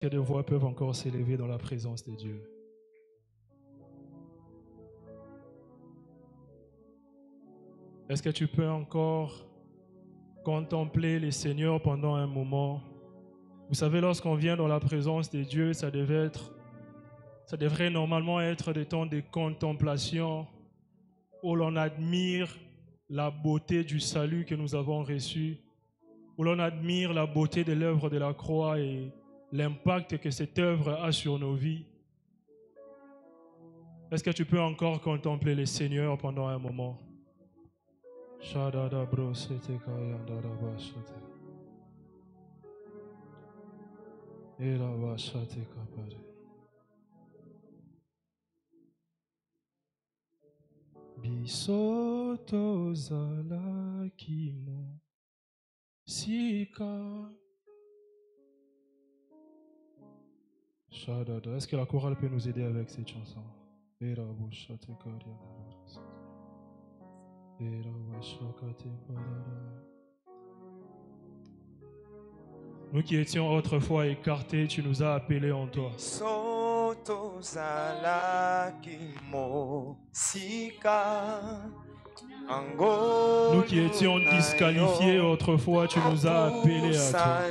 Que des voix peuvent encore s'élever dans la présence de Dieu. Est-ce que tu peux encore contempler les Seigneurs pendant un moment? Vous savez, lorsqu'on vient dans la présence de Dieu, ça devrait normalement être des temps de contemplation où l'on admire la beauté du salut que nous avons reçu, où l'on admire la beauté de l'œuvre de la croix et l'impact que cette œuvre a sur nos vies. Est-ce que tu peux encore contempler le Seigneur pendant un moment? Bisoto zalaki mo sika. Est-ce que la chorale peut nous aider avec cette chanson? Nous qui étions autrefois écartés, tu nous as appelés en toi. Nous qui étions disqualifiés autrefois, tu nous as appelés à toi.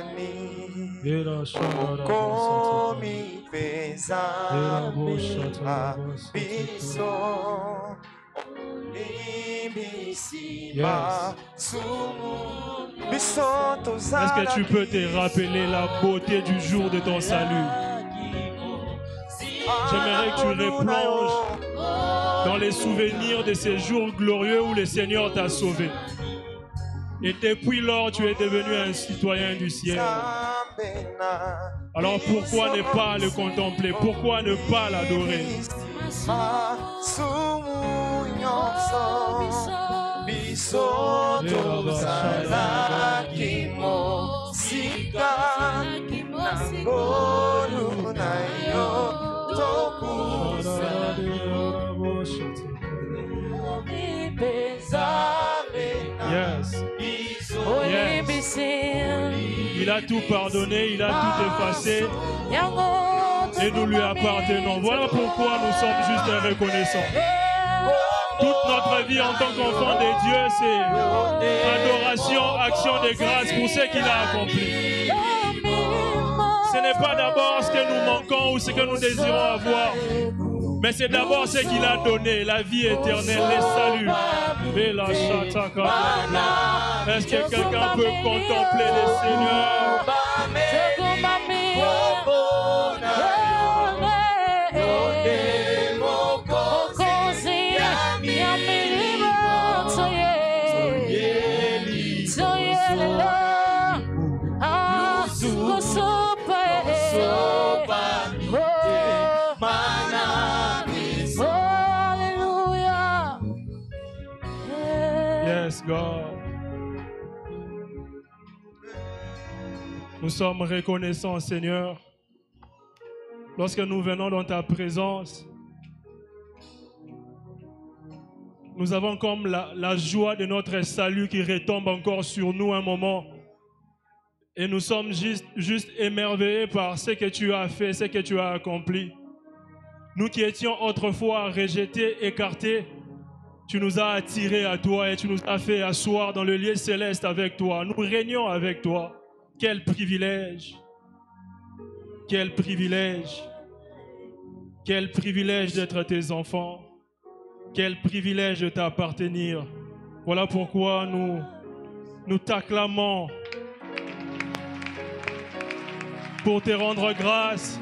Est-ce que tu peux te rappeler la beauté du jour de ton salut? J'aimerais que tu replonges dans les souvenirs de ces jours glorieux où le Seigneur t'a sauvé. Et depuis lors, tu es devenu un citoyen du ciel. Alors pourquoi ne pas le contempler? Pourquoi ne pas l'adorer? Yes. Yes. Il a tout pardonné, il a tout effacé et nous lui appartenons. Voilà pourquoi nous sommes juste reconnaissants. Toute notre vie en tant qu'enfant de Dieu, c'est adoration, action de grâce pour ce qu'il a accompli. Ce n'est pas d'abord ce que nous manquons ou ce que nous désirons avoir, mais c'est d'abord ce qu'il a donné, la vie éternelle, le salut. Est-ce que quelqu'un peut contempler le Seigneur? Yes, God. Nous sommes reconnaissants, Seigneur, lorsque nous venons dans ta présence. Nous avons comme la joie de notre salut qui retombe encore sur nous un moment. Et nous sommes juste émerveillés par ce que tu as fait, ce que tu as accompli. Nous qui étions autrefois rejetés, écartés, tu nous as attirés à toi et tu nous as fait asseoir dans le lieu céleste avec toi. Nous régnons avec toi. Quel privilège! Quel privilège! Quel privilège d'être tes enfants! Quel privilège de t'appartenir! Voilà pourquoi nous t'acclamons pour te rendre grâce.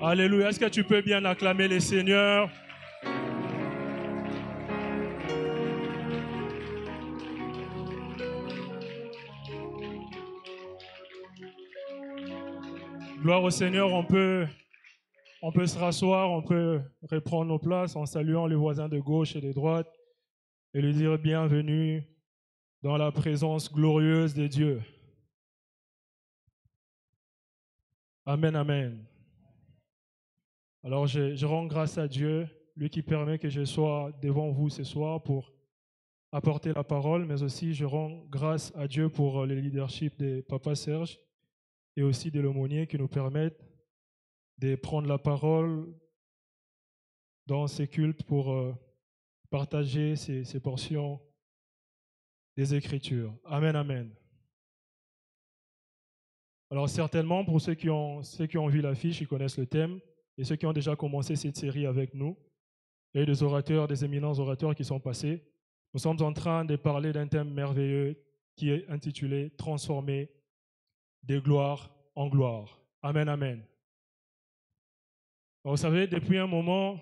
Alléluia. Est-ce que tu peux bien acclamer le Seigneur? Gloire au Seigneur. On peut se rasseoir, on peut reprendre nos places en saluant les voisins de gauche et de droite et lui dire bienvenue dans la présence glorieuse de Dieu. Amen, amen. Alors je rends grâce à Dieu lui qui permet que je sois devant vous ce soir pour apporter la parole, mais aussi je rends grâce à Dieu pour le leadership de Papa Serge et aussi de l'aumônier qui nous permettent de prendre la parole dans ces cultes pour partager ces portions des Écritures. Amen, amen. Alors certainement, pour ceux qui ont vu l'affiche, ils connaissent le thème, et ceux qui ont déjà commencé cette série avec nous, il y a eu des orateurs, des éminents orateurs qui sont passés. Nous sommes en train de parler d'un thème merveilleux qui est intitulé « Transformer de gloire en gloire ». Amen, amen. Alors, vous savez, depuis un moment,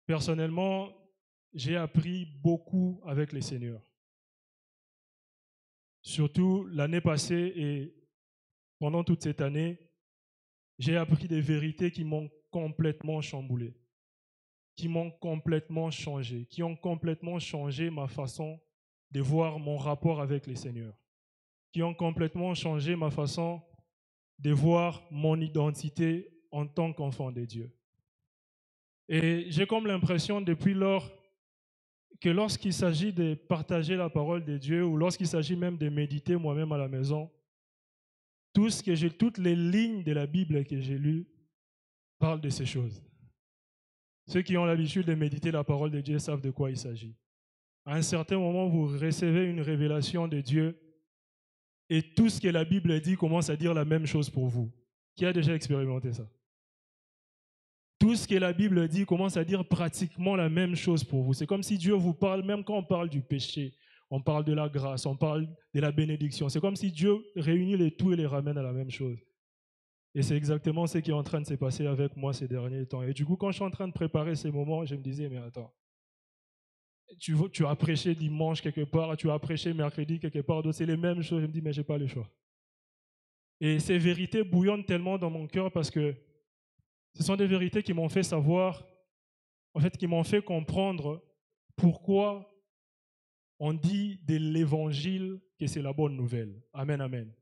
personnellement, j'ai appris beaucoup avec les seigneurs. Surtout l'année passée et pendant toute cette année, j'ai appris des vérités qui m'ont complètement chamboulé, qui m'ont complètement changé, qui ont complètement changé ma façon de voir mon rapport avec les seigneurs, qui ont complètement changé ma façon de voir mon identité en tant qu'enfant de Dieu. Et j'ai comme l'impression depuis lors que lorsqu'il s'agit de partager la parole de Dieu ou lorsqu'il s'agit même de méditer moi-même à la maison, toutes les lignes de la Bible que j'ai lues parlent de ces choses. Ceux qui ont l'habitude de méditer la parole de Dieu savent de quoi il s'agit. À un certain moment, vous recevez une révélation de Dieu et tout ce que la Bible dit commence à dire la même chose pour vous. Qui a déjà expérimenté ça? Tout ce que la Bible dit commence à dire pratiquement la même chose pour vous. C'est comme si Dieu vous parle, même quand on parle du péché, on parle de la grâce, on parle de la bénédiction. C'est comme si Dieu réunit les tout et les ramène à la même chose. Et c'est exactement ce qui est en train de se passer avec moi ces derniers temps. Et du coup, quand je suis en train de préparer ces moments, je me disais, mais attends, tu as prêché dimanche quelque part, tu as prêché mercredi quelque part, d'autres, c'est les mêmes choses. Je me dis, mais je n'ai pas le choix. Et ces vérités bouillonnent tellement dans mon cœur parce que ce sont des vérités qui m'ont fait savoir, en fait, qui m'ont fait comprendre pourquoi on dit de l'évangile que c'est la bonne nouvelle. Amen, amen.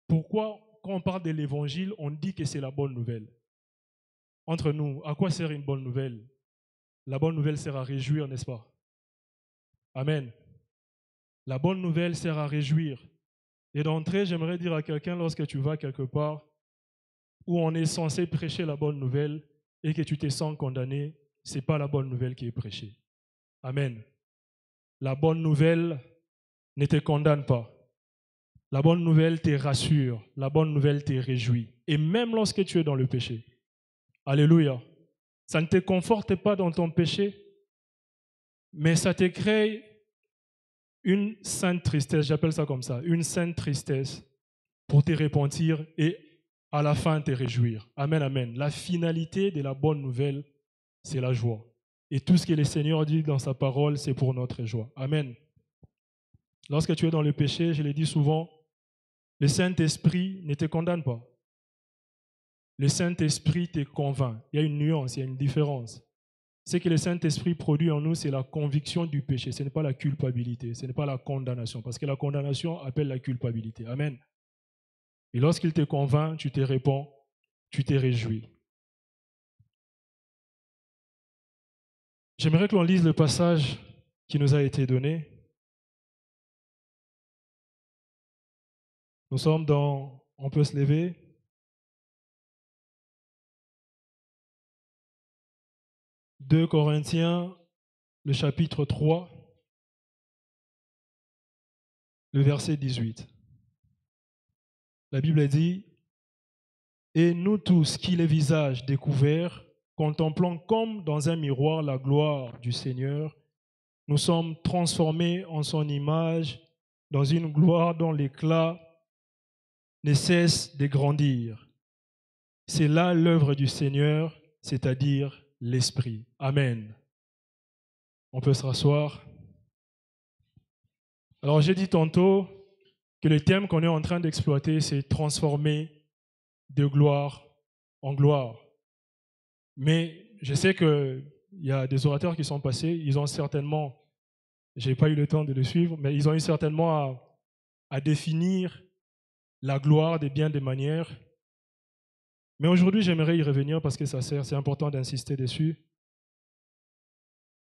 Pourquoi, quand on parle de l'évangile, on dit que c'est la bonne nouvelle? Entre nous, à quoi sert une bonne nouvelle? La bonne nouvelle sert à réjouir, n'est-ce pas? Amen. La bonne nouvelle sert à réjouir. Et d'entrée, j'aimerais dire à quelqu'un, lorsque tu vas quelque part où on est censé prêcher la bonne nouvelle et que tu te sens condamné, ce n'est pas la bonne nouvelle qui est prêchée. Amen. La bonne nouvelle ne te condamne pas. La bonne nouvelle te rassure. La bonne nouvelle te réjouit. Et même lorsque tu es dans le péché. Alléluia. Ça ne te conforte pas dans ton péché, mais ça te crée une sainte tristesse, j'appelle ça comme ça, une sainte tristesse pour te repentir et à la fin te réjouir. Amen, amen. La finalité de la bonne nouvelle, c'est la joie. Et tout ce que le Seigneur dit dans sa parole, c'est pour notre joie. Amen. Lorsque tu es dans le péché, je l'ai dit souvent, le Saint-Esprit ne te condamne pas. Le Saint-Esprit te convainc. Il y a une nuance, il y a une différence. Ce que le Saint-Esprit produit en nous, c'est la conviction du péché. Ce n'est pas la culpabilité, ce n'est pas la condamnation. Parce que la condamnation appelle la culpabilité. Amen. Et lorsqu'il te convainc, tu te réponds, tu te réjouis. J'aimerais que l'on lise le passage qui nous a été donné. Nous sommes dans, on peut se lever. « 2 Corinthiens, le chapitre 3, le verset 18. La Bible dit, « Et nous tous qui les visages découverts, contemplant comme dans un miroir la gloire du Seigneur, nous sommes transformés en son image dans une gloire dont l'éclat ne cesse de grandir. C'est là l'œuvre du Seigneur, c'est-à-dire l'Esprit. » Amen. On peut se rasseoir. Alors j'ai dit tantôt que le thème qu'on est en train d'exploiter, c'est transformer de gloire en gloire. Mais je sais qu'il y a des orateurs qui sont passés, ils ont certainement, je n'ai pas eu le temps de le suivre, mais ils ont eu certainement à définir la gloire de bien des manières. Mais aujourd'hui, j'aimerais y revenir parce que c'est important d'insister dessus.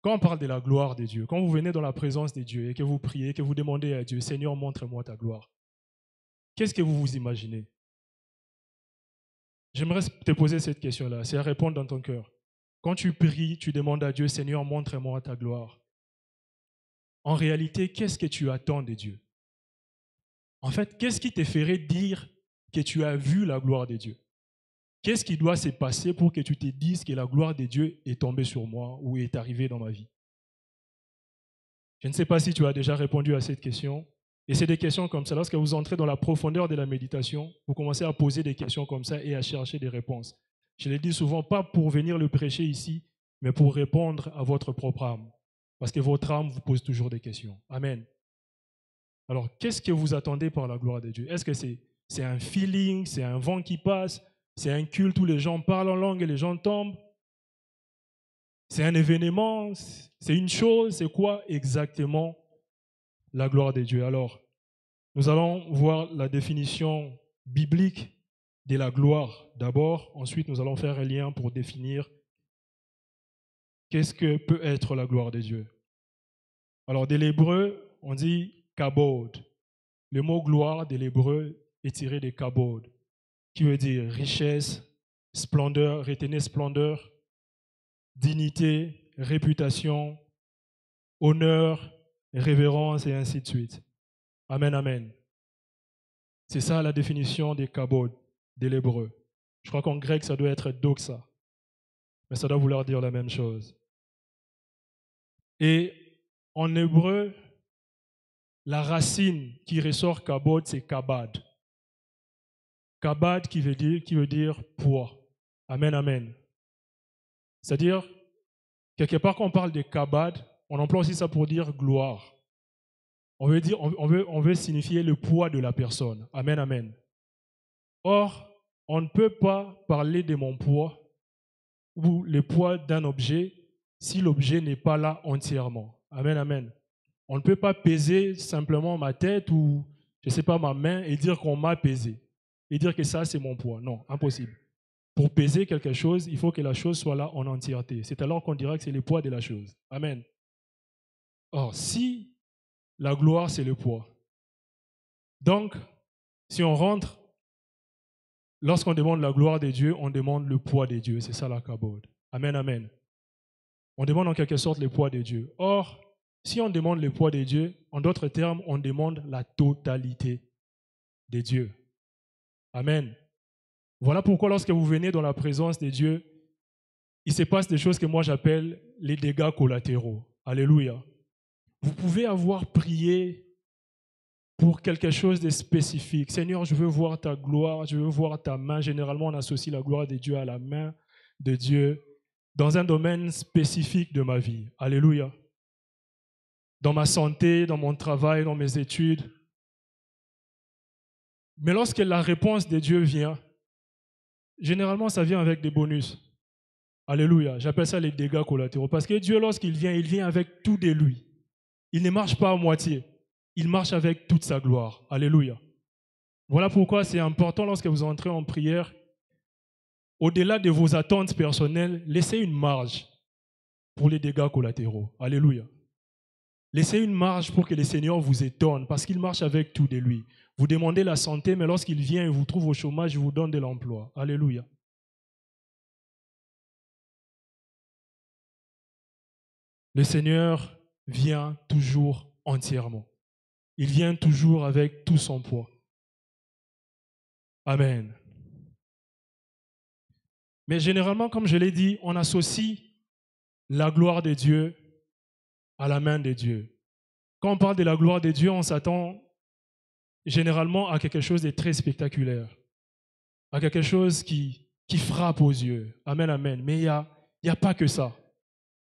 Quand on parle de la gloire de Dieu, quand vous venez dans la présence de Dieu et que vous priez, que vous demandez à Dieu, Seigneur, montre-moi ta gloire, qu'est-ce que vous vous imaginez? J'aimerais te poser cette question-là, c'est à répondre dans ton cœur. Quand tu pries, tu demandes à Dieu, Seigneur, montre-moi ta gloire. En réalité, qu'est-ce que tu attends de Dieu? En fait, qu'est-ce qui te ferait dire que tu as vu la gloire de Dieu? Qu'est-ce qui doit se passer pour que tu te dises que la gloire de Dieu est tombée sur moi ou est arrivée dans ma vie? Je ne sais pas si tu as déjà répondu à cette question. Et c'est des questions comme ça. Lorsque vous entrez dans la profondeur de la méditation, vous commencez à poser des questions comme ça et à chercher des réponses. Je le dis souvent, pas pour venir le prêcher ici, mais pour répondre à votre propre âme. Parce que votre âme vous pose toujours des questions. Amen. Alors, qu'est-ce que vous attendez par la gloire de Dieu? Est-ce que c'est un feeling, c'est un vent qui passe, c'est un culte où les gens parlent en langue et les gens tombent? C'est un événement, c'est une chose, c'est quoi exactement la gloire de Dieu? Alors, nous allons voir la définition biblique de la gloire d'abord. Ensuite, nous allons faire un lien pour définir qu'est-ce que peut être la gloire de Dieu. Alors, de l'hébreu, on dit kabod. Le mot gloire de l'hébreu est tiré de kabod, qui veut dire richesse, splendeur, retenez splendeur, dignité, réputation, honneur, révérence et ainsi de suite. Amen, amen. C'est ça la définition des kabod, de l'hébreu. Je crois qu'en grec, ça doit être doxa, mais ça doit vouloir dire la même chose. Et en hébreu, la racine qui ressort kabod, c'est kabad. Kabad qui veut dire poids. Amen, amen. C'est-à-dire, quelque part, quand on parle de kabad, on emploie aussi ça pour dire gloire. On veut signifier le poids de la personne. Amen, amen. Or, on ne peut pas parler de mon poids ou le poids d'un objet si l'objet n'est pas là entièrement. Amen, amen. On ne peut pas peser simplement ma tête ou, je ne sais pas, ma main et dire qu'on m'a pesé. Et dire que ça, c'est mon poids. Non, impossible. Pour peser quelque chose, il faut que la chose soit là en entièreté. C'est alors qu'on dira que c'est le poids de la chose. Amen. Or, si la gloire, c'est le poids, donc, si on rentre, lorsqu'on demande la gloire de Dieu, on demande le poids de Dieu. C'est ça la kabod. Amen, amen. On demande en quelque sorte le poids de Dieu. Or, si on demande le poids de Dieu, en d'autres termes, on demande la totalité de Dieu. Amen. Voilà pourquoi lorsque vous venez dans la présence de Dieu, il se passe des choses que moi j'appelle les dégâts collatéraux. Alléluia. Vous pouvez avoir prié pour quelque chose de spécifique. Seigneur, je veux voir ta gloire, je veux voir ta main. Généralement, on associe la gloire de Dieu à la main de Dieu dans un domaine spécifique de ma vie. Alléluia. Dans ma santé, dans mon travail, dans mes études. Mais lorsque la réponse de Dieu vient, généralement, ça vient avec des bonus. Alléluia. J'appelle ça les dégâts collatéraux. Parce que Dieu, lorsqu'il vient avec tout de lui. Il ne marche pas à moitié. Il marche avec toute sa gloire. Alléluia. Voilà pourquoi c'est important lorsque vous entrez en prière, au-delà de vos attentes personnelles, laissez une marge pour les dégâts collatéraux. Alléluia. Laissez une marge pour que le Seigneur vous étonne, parce qu'il marche avec tout de lui. Vous demandez la santé, mais lorsqu'il vient et vous trouve au chômage, il vous donne de l'emploi. Alléluia. Le Seigneur vient toujours entièrement. Il vient toujours avec tout son poids. Amen. Mais généralement, comme je l'ai dit, on associe la gloire de Dieu à la main de Dieu. Quand on parle de la gloire de Dieu, on s'attend généralement à quelque chose de très spectaculaire, à quelque chose qui frappe aux yeux. Amen, amen. Mais il n'y a pas que ça.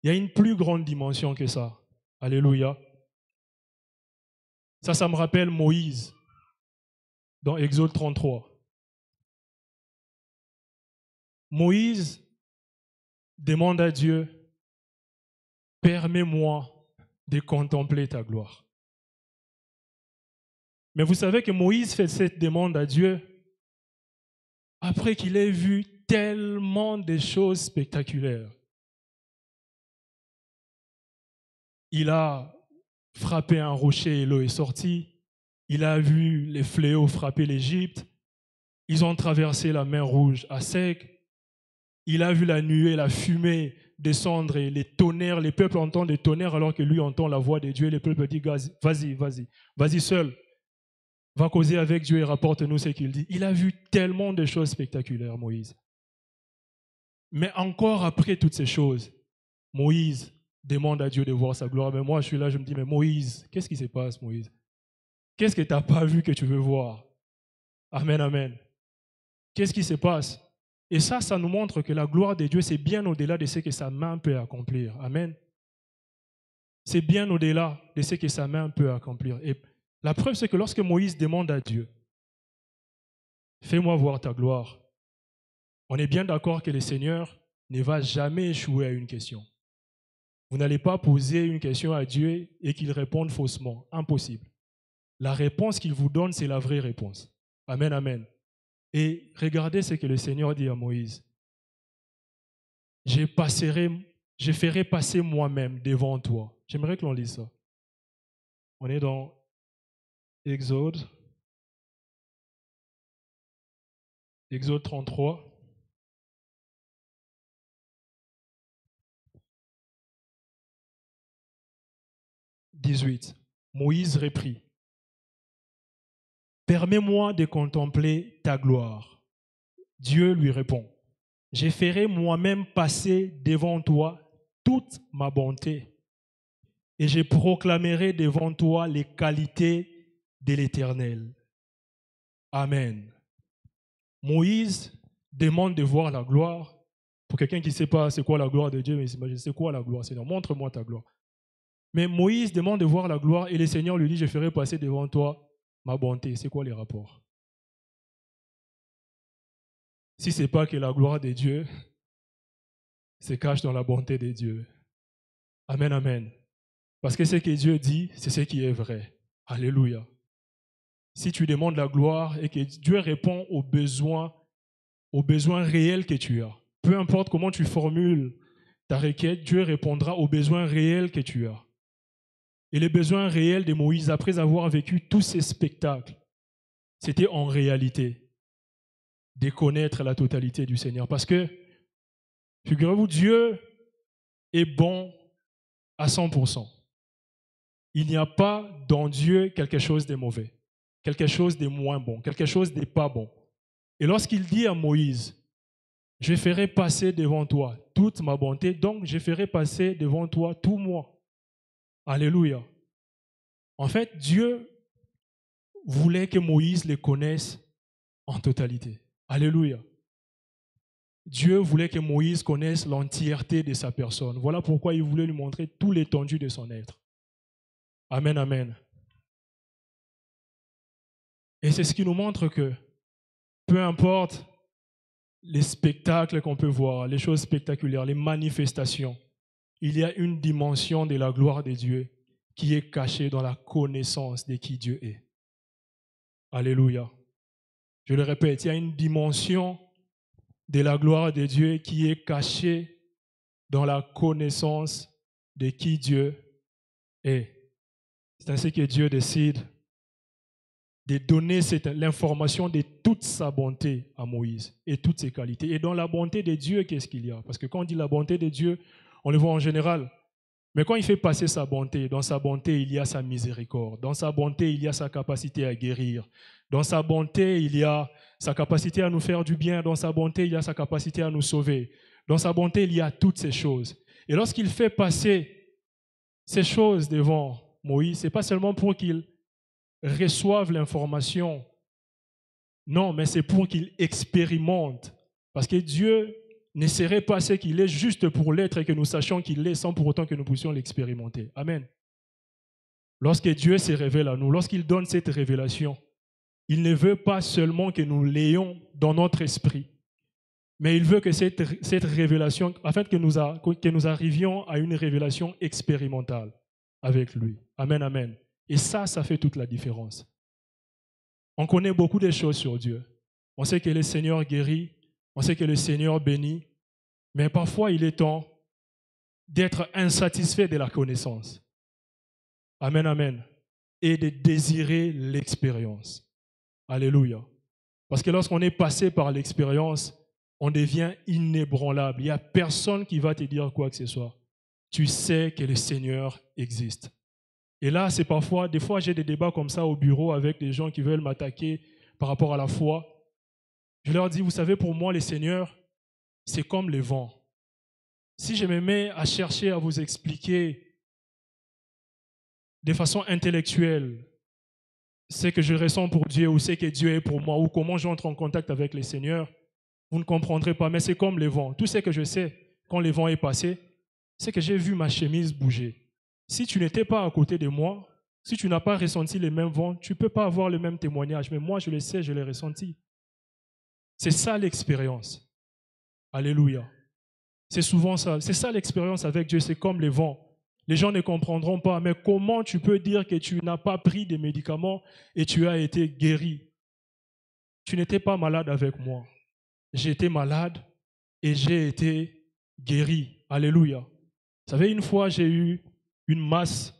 Il y a une plus grande dimension que ça. Alléluia. Ça me rappelle Moïse dans Exode 33. Moïse demande à Dieu, permets-moi de contempler ta gloire. Mais vous savez que Moïse fait cette demande à Dieu après qu'il ait vu tellement de choses spectaculaires, il a frappé un rocher et l'eau est sortie. Il a vu les fléaux frapper l'Égypte. Ils ont traversé la mer Rouge à sec. Il a vu la nuée, la fumée descendre et les tonnerres. Les peuples entendent des tonnerres alors que lui entend la voix de Dieu. Et les peuples disent, vas-y seul. Va causer avec Dieu et rapporte-nous ce qu'il dit. Il a vu tellement de choses spectaculaires, Moïse. Mais encore après toutes ces choses, Moïse demande à Dieu de voir sa gloire. Mais moi, je suis là, je me dis, mais Moïse, qu'est-ce qui se passe, Moïse? Qu'est-ce que tu n'as pas vu que tu veux voir? Amen, amen. Qu'est-ce qui se passe? Et ça nous montre que la gloire de Dieu, c'est bien au-delà de ce que sa main peut accomplir. Amen. C'est bien au-delà de ce que sa main peut accomplir. Et la preuve, c'est que lorsque Moïse demande à Dieu, fais-moi voir ta gloire, on est bien d'accord que le Seigneur ne va jamais échouer à une question. Vous n'allez pas poser une question à Dieu et qu'il réponde faussement. Impossible. La réponse qu'il vous donne, c'est la vraie réponse. Amen, amen. Et regardez ce que le Seigneur dit à Moïse. Je ferai passer moi-même devant toi. J'aimerais que l'on lise ça. On est dans Exode 33. « 18. Moïse reprit. Permets-moi de contempler ta gloire. Dieu lui répond. Je ferai moi-même passer devant toi toute ma bonté et je proclamerai devant toi les qualités de l'Éternel. Amen. Moïse demande de voir la gloire. Pour quelqu'un qui ne sait pas c'est quoi la gloire de Dieu, mais s'imagine c'est quoi la gloire, Seigneur, montre-moi ta gloire. Mais Moïse demande de voir la gloire et le Seigneur lui dit, je ferai passer devant toi ma bonté. C'est quoi les rapports? Si ce n'est pas que la gloire de Dieu se cache dans la bonté de Dieu. Amen, amen. Parce que ce que Dieu dit, c'est ce qui est vrai. Alléluia. Si tu demandes la gloire et que Dieu répond aux besoins réels que tu as, peu importe comment tu formules ta requête, Dieu répondra aux besoins réels que tu as. Et les besoins réels de Moïse, après avoir vécu tous ces spectacles, c'était en réalité de connaître la totalité du Seigneur. Parce que, figurez-vous, Dieu est bon à 100%. Il n'y a pas dans Dieu quelque chose de mauvais, quelque chose de moins bon, quelque chose de pas bon. Et lorsqu'il dit à Moïse, je ferai passer devant toi toute ma bonté, donc je ferai passer devant toi tout moi. Alléluia. En fait, Dieu voulait que Moïse le connaisse en totalité. Alléluia. Dieu voulait que Moïse connaisse l'entièreté de sa personne. Voilà pourquoi il voulait lui montrer tout l'étendue de son être. Amen, amen. Et c'est ce qui nous montre que peu importe les spectacles qu'on peut voir, les choses spectaculaires, les manifestations, il y a une dimension de la gloire de Dieu qui est cachée dans la connaissance de qui Dieu est. Alléluia. Je le répète, il y a une dimension de la gloire de Dieu qui est cachée dans la connaissance de qui Dieu est. C'est ainsi que Dieu décide de donner l'information de toute sa bonté à Moïse et toutes ses qualités. Et dans la bonté de Dieu, qu'est-ce qu'il y a? Parce que quand on dit la bonté de Dieu, on le voit en général. Mais quand il fait passer sa bonté, dans sa bonté, il y a sa miséricorde. Dans sa bonté, il y a sa capacité à guérir. Dans sa bonté, il y a sa capacité à nous faire du bien. Dans sa bonté, il y a sa capacité à nous sauver. Dans sa bonté, il y a toutes ces choses. Et lorsqu'il fait passer ces choses devant Moïse, ce n'est pas seulement pour qu'il reçoive l'information. Non, mais c'est pour qu'il expérimente. Parce que Dieu ne serait pas ce qu'il est juste pour l'être et que nous sachions qu'il est sans pour autant que nous puissions l'expérimenter. Amen. Lorsque Dieu se révèle à nous, lorsqu'il donne cette révélation, il ne veut pas seulement que nous l'ayons dans notre esprit, mais il veut que cette révélation, afin que nous arrivions à une révélation expérimentale avec lui. Amen, amen. Et ça fait toute la différence. On connaît beaucoup de choses sur Dieu. On sait que le Seigneur guérit, on sait que le Seigneur bénit, mais parfois il est temps d'être insatisfait de la connaissance. Amen, amen. Et de désirer l'expérience. Alléluia. Parce que lorsqu'on est passé par l'expérience, on devient inébranlable. Il n'y a personne qui va te dire quoi que ce soit. Tu sais que le Seigneur existe. Et là, c'est parfois, des fois j'ai des débats comme ça au bureau avec des gens qui veulent m'attaquer par rapport à la foi. Je leur dis, vous savez, pour moi, le Seigneur, c'est comme les vents. Si je me mets à chercher à vous expliquer de façon intellectuelle ce que je ressens pour Dieu ou ce que Dieu est pour moi ou comment j'entre en contact avec le Seigneur, vous ne comprendrez pas, mais c'est comme les vents. Tout ce que je sais quand le vent est passé, c'est que j'ai vu ma chemise bouger. Si tu n'étais pas à côté de moi, si tu n'as pas ressenti les mêmes vents, tu ne peux pas avoir le même témoignage. Mais moi, je le sais, je l'ai ressenti. C'est ça l'expérience. Alléluia. C'est souvent ça. C'est ça l'expérience avec Dieu, c'est comme les vents. Les gens ne comprendront pas, mais comment tu peux dire que tu n'as pas pris des médicaments et tu as été guéri? Tu n'étais pas malade avec moi. J'étais malade et j'ai été guéri. Alléluia. Vous savez, une fois, j'ai eu une masse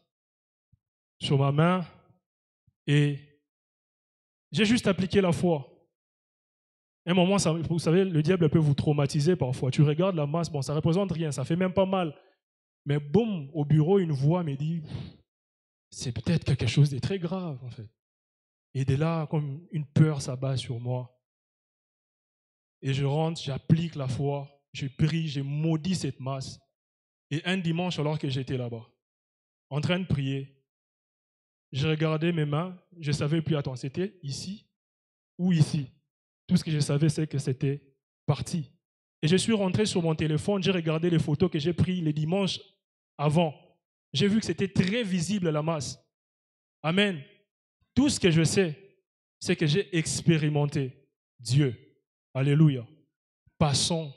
sur ma main et j'ai juste appliqué la foi. À un moment, vous savez, le diable peut vous traumatiser parfois. Tu regardes la masse, bon, ça ne représente rien, ça ne fait même pas mal. Mais boum, au bureau, une voix me dit, c'est peut-être quelque chose de très grave, en fait. Et de là, comme une peur s'abat sur moi. Et je rentre, j'applique la foi, je prie, je maudis cette masse. Et un dimanche, alors que j'étais là-bas, en train de prier, je regardais mes mains, je ne savais plus, attends, c'était ici ou ici. Tout ce que je savais, c'est que c'était parti. Et je suis rentré sur mon téléphone, j'ai regardé les photos que j'ai prises les dimanches avant. J'ai vu que c'était très visible la masse. Amen. Tout ce que je sais, c'est que j'ai expérimenté Dieu. Alléluia. Passons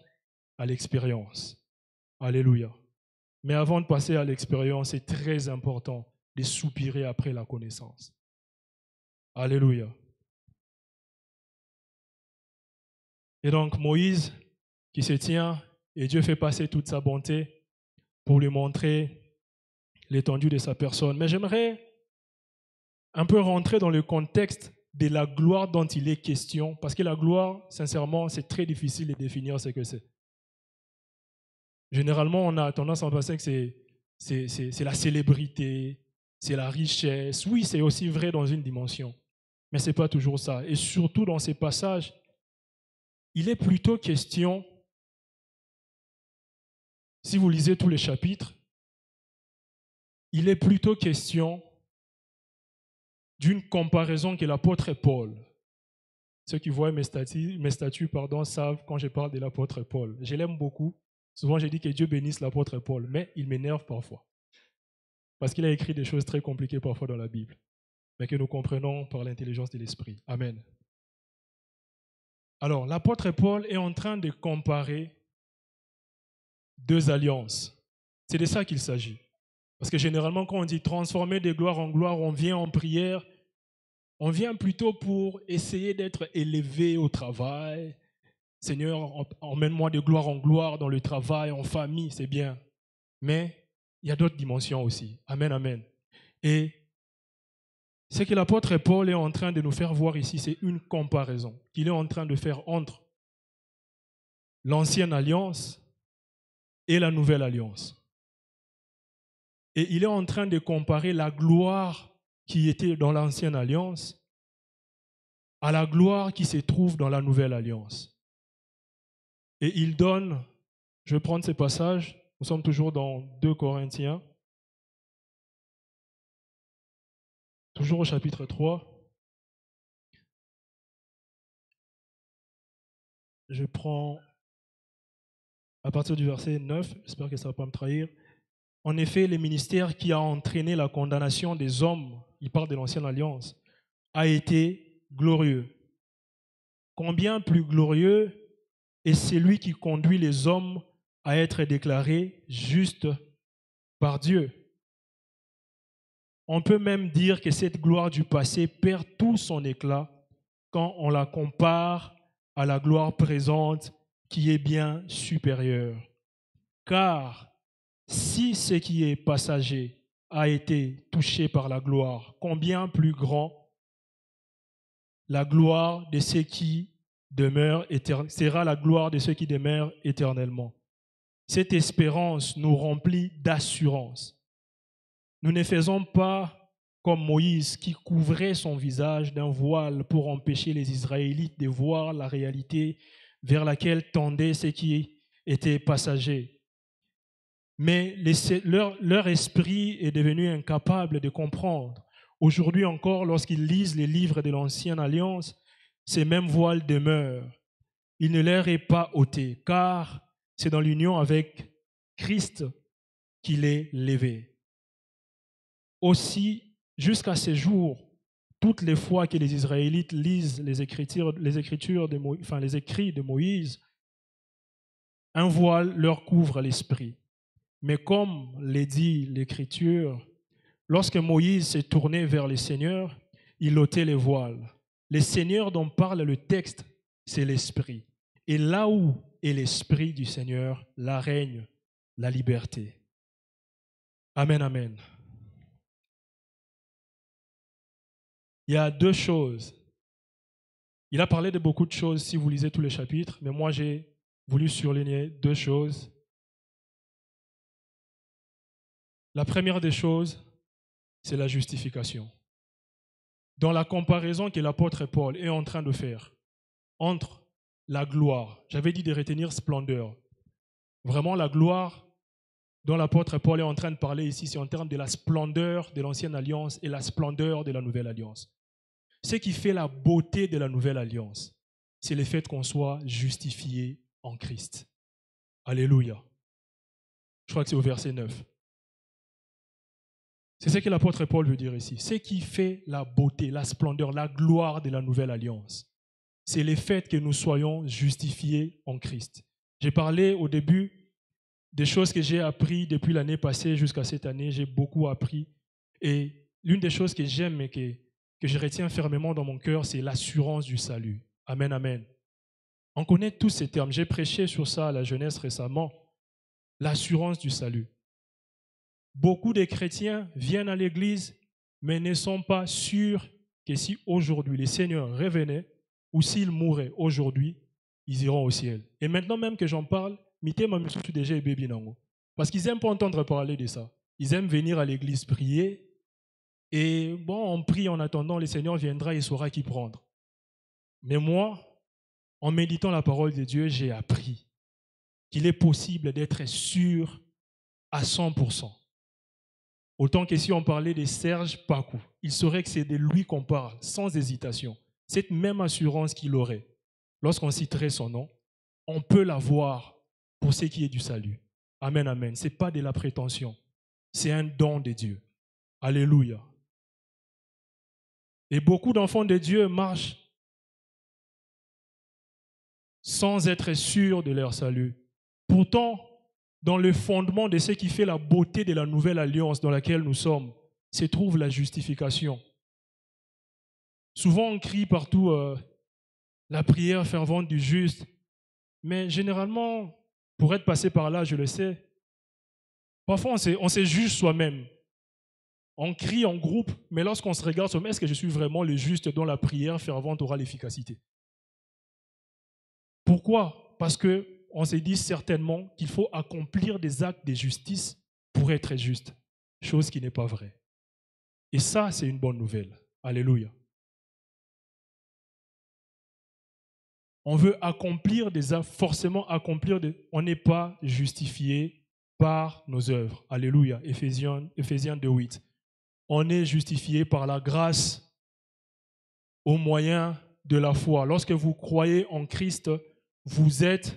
à l'expérience. Alléluia. Mais avant de passer à l'expérience, c'est très important de soupirer après la connaissance. Alléluia. Et donc Moïse qui se tient et Dieu fait passer toute sa bonté pour lui montrer l'étendue de sa personne. Mais j'aimerais un peu rentrer dans le contexte de la gloire dont il est question, parce que la gloire, sincèrement, c'est très difficile de définir ce que c'est. Généralement, on a tendance à penser que c'est la célébrité, c'est la richesse. Oui, c'est aussi vrai dans une dimension, mais ce n'est pas toujours ça. Et surtout dans ces passages, il est plutôt question, si vous lisez tous les chapitres, il est plutôt question d'une comparaison que l'apôtre Paul. Ceux qui voient mes statuts savent quand je parle de l'apôtre Paul. Je l'aime beaucoup. Souvent, je dis que Dieu bénisse l'apôtre Paul, mais il m'énerve parfois. Parce qu'il a écrit des choses très compliquées parfois dans la Bible, mais que nous comprenons par l'intelligence de l'Esprit. Amen. Alors, l'apôtre Paul est en train de comparer deux alliances. C'est de ça qu'il s'agit. Parce que généralement, quand on dit transformer de gloire en gloire, on vient en prière, on vient plutôt pour essayer d'être élevé au travail. Seigneur, emmène-moi de gloire en gloire dans le travail, en famille, c'est bien. Mais il y a d'autres dimensions aussi. Amen, amen. Et ce que l'apôtre Paul est en train de nous faire voir ici, c'est une comparaison qu'il est en train de faire entre l'ancienne alliance et la nouvelle alliance. Et il est en train de comparer la gloire qui était dans l'ancienne alliance à la gloire qui se trouve dans la nouvelle alliance. Et il donne, je vais prendre ces passages, nous sommes toujours dans 2 Corinthiens, toujours au chapitre 3. Je prends à partir du verset 9, j'espère que ça ne va pas me trahir. En effet, le ministère qui a entraîné la condamnation des hommes, il parle de l'ancienne alliance, a été glorieux. Combien plus glorieux est celui qui conduit les hommes à être déclarés justes par Dieu. On peut même dire que cette gloire du passé perd tout son éclat quand on la compare à la gloire présente qui est bien supérieure. Car si ce qui est passager a été touché par la gloire, combien plus grand la gloire de ceux qui demeurent sera la gloire de ceux qui demeurent éternellement. Cette espérance nous remplit d'assurance. Nous ne faisons pas comme Moïse qui couvrait son visage d'un voile pour empêcher les Israélites de voir la réalité vers laquelle tendait ce qui était passager. Mais leur esprit est devenu incapable de comprendre. Aujourd'hui encore, lorsqu'ils lisent les livres de l'Ancienne Alliance, ces mêmes voiles demeurent. Il ne leur est pas ôté, car c'est dans l'union avec Christ qu'il est levé. Aussi, jusqu'à ce jour, toutes les fois que les Israélites lisent les écrits de Moïse, un voile leur couvre l'esprit. Mais comme le dit l'Écriture, lorsque Moïse s'est tourné vers le Seigneur, il ôtait les voiles. Le Seigneur dont parle le texte, c'est l'Esprit. Et là où est l'Esprit du Seigneur, là règne la liberté. Amen, amen. Il y a deux choses. Il a parlé de beaucoup de choses si vous lisez tous les chapitres, mais moi j'ai voulu surligner deux choses. La première des choses, c'est la justification. Dans la comparaison que l'apôtre Paul est en train de faire entre la gloire, j'avais dit de retenir splendeur, vraiment la gloire dont l'apôtre Paul est en train de parler ici, c'est en termes de la splendeur de l'ancienne alliance et la splendeur de la nouvelle alliance. Ce qui fait la beauté de la nouvelle alliance, c'est le fait qu'on soit justifié en Christ. Alléluia. Je crois que c'est au verset 9. C'est ce que l'apôtre Paul veut dire ici. Ce qui fait la beauté, la splendeur, la gloire de la nouvelle alliance, c'est le fait que nous soyons justifiés en Christ. J'ai parlé au début des choses que j'ai apprises depuis l'année passée jusqu'à cette année. J'ai beaucoup appris. Et l'une des choses que j'aime et que je retiens fermement dans mon cœur, c'est l'assurance du salut. Amen, amen. On connaît tous ces termes. J'ai prêché sur ça à la jeunesse récemment. L'assurance du salut. Beaucoup de chrétiens viennent à l'église, mais ne sont pas sûrs que si aujourd'hui le Seigneur revenait ou s'il mourait aujourd'hui, ils iront au ciel. Et maintenant même que j'en parle, parce qu'ils n'aiment pas entendre parler de ça. Ils aiment venir à l'église prier et bon, on prie en attendant, le Seigneur viendra et saura qui prendre. Mais moi, en méditant la parole de Dieu, j'ai appris qu'il est possible d'être sûr à 100%. Autant que si on parlait de Serge Pakou, il saurait que c'est de lui qu'on parle, sans hésitation. Cette même assurance qu'il aurait, lorsqu'on citerait son nom, on peut l'avoir pour ce qui est du salut. Amen, amen. Ce n'est pas de la prétention, c'est un don de Dieu. Alléluia. Et beaucoup d'enfants de Dieu marchent sans être sûrs de leur salut. Pourtant, dans le fondement de ce qui fait la beauté de la nouvelle alliance dans laquelle nous sommes, se trouve la justification. Souvent, on crie partout la prière fervente du juste, mais généralement, pour être passé par là, je le sais, parfois on se juge soi-même. On crie en groupe, mais lorsqu'on se regarde soi-même, est-ce que je suis vraiment le juste dont la prière fervente aura l'efficacité? Pourquoi? Parce qu'on se dit certainement qu'il faut accomplir des actes de justice pour être juste, chose qui n'est pas vraie. Et ça, c'est une bonne nouvelle. Alléluia. On veut accomplir des actes, forcément accomplir on n'est pas justifié par nos œuvres. Alléluia. Éphésiens 2:8. On est justifié par la grâce au moyen de la foi. Lorsque vous croyez en Christ, vous êtes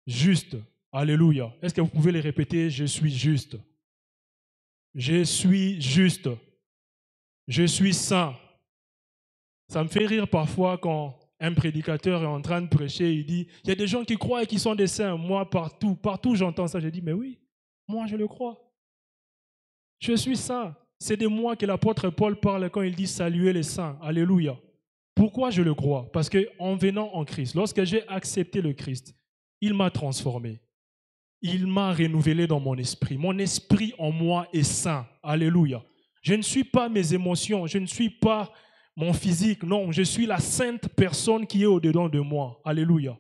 juste. Alléluia. Est-ce que vous pouvez les répéter? Je suis juste. Je suis juste. Je suis saint. Ça me fait rire parfois quand un prédicateur est en train de prêcher, il dit, il y a des gens qui croient et qui sont des saints. Moi, partout j'entends ça, je dis, mais oui, moi je le crois. Je suis saint. C'est de moi que l'apôtre Paul parle quand il dit saluer les saints. Alléluia. Pourquoi je le crois? Parce qu'en venant en Christ, lorsque j'ai accepté le Christ, il m'a transformé. Il m'a renouvelé dans mon esprit. Mon esprit en moi est saint. Alléluia. Je ne suis pas mes émotions, je ne suis pas mon physique. Non, je suis la sainte personne qui est au-dedans de moi. Alléluia.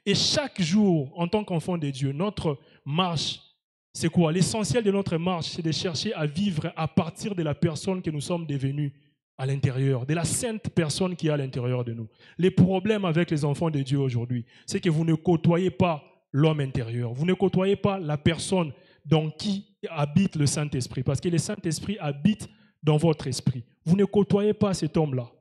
Et chaque jour, en tant qu'enfant de Dieu, notre marche, c'est quoi? L'essentiel de notre marche, c'est de chercher à vivre à partir de la personne que nous sommes devenus à l'intérieur, de la sainte personne qui est à l'intérieur de nous. Les problèmes avec les enfants de Dieu aujourd'hui, c'est que vous ne côtoyez pas l'homme intérieur. Vous ne côtoyez pas la personne dans qui habite le Saint-Esprit, parce que le Saint-Esprit habite dans votre esprit. Vous ne côtoyez pas cet homme-là.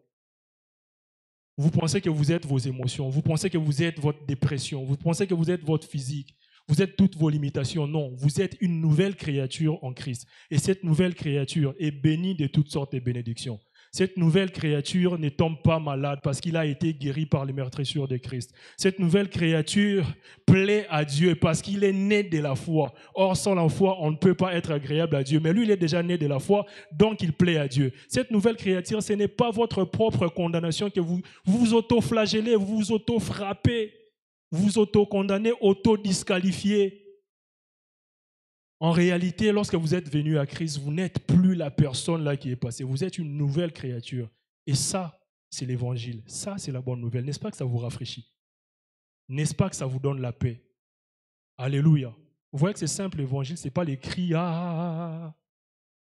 Vous pensez que vous êtes vos émotions, vous pensez que vous êtes votre dépression, vous pensez que vous êtes votre physique, vous êtes toutes vos limitations. Non, vous êtes une nouvelle créature en Christ. Et cette nouvelle créature est bénie de toutes sortes de bénédictions. Cette nouvelle créature ne tombe pas malade parce qu'il a été guéri par les meurtrissures de Christ. Cette nouvelle créature plaît à Dieu parce qu'il est né de la foi. Or, sans la foi, on ne peut pas être agréable à Dieu. Mais lui, il est déjà né de la foi, donc il plaît à Dieu. Cette nouvelle créature, ce n'est pas votre propre condamnation que vous vous auto-flagellez, vous vous auto-frappez, vous vous auto-condamnez, auto-disqualifiez. En réalité, lorsque vous êtes venu à Christ, vous n'êtes plus la personne là qui est passée. Vous êtes une nouvelle créature. Et ça, c'est l'évangile. Ça, c'est la bonne nouvelle. N'est-ce pas que ça vous rafraîchit? N'est-ce pas que ça vous donne la paix? Alléluia. Vous voyez que c'est simple, l'évangile, ce n'est pas les cris. Ah.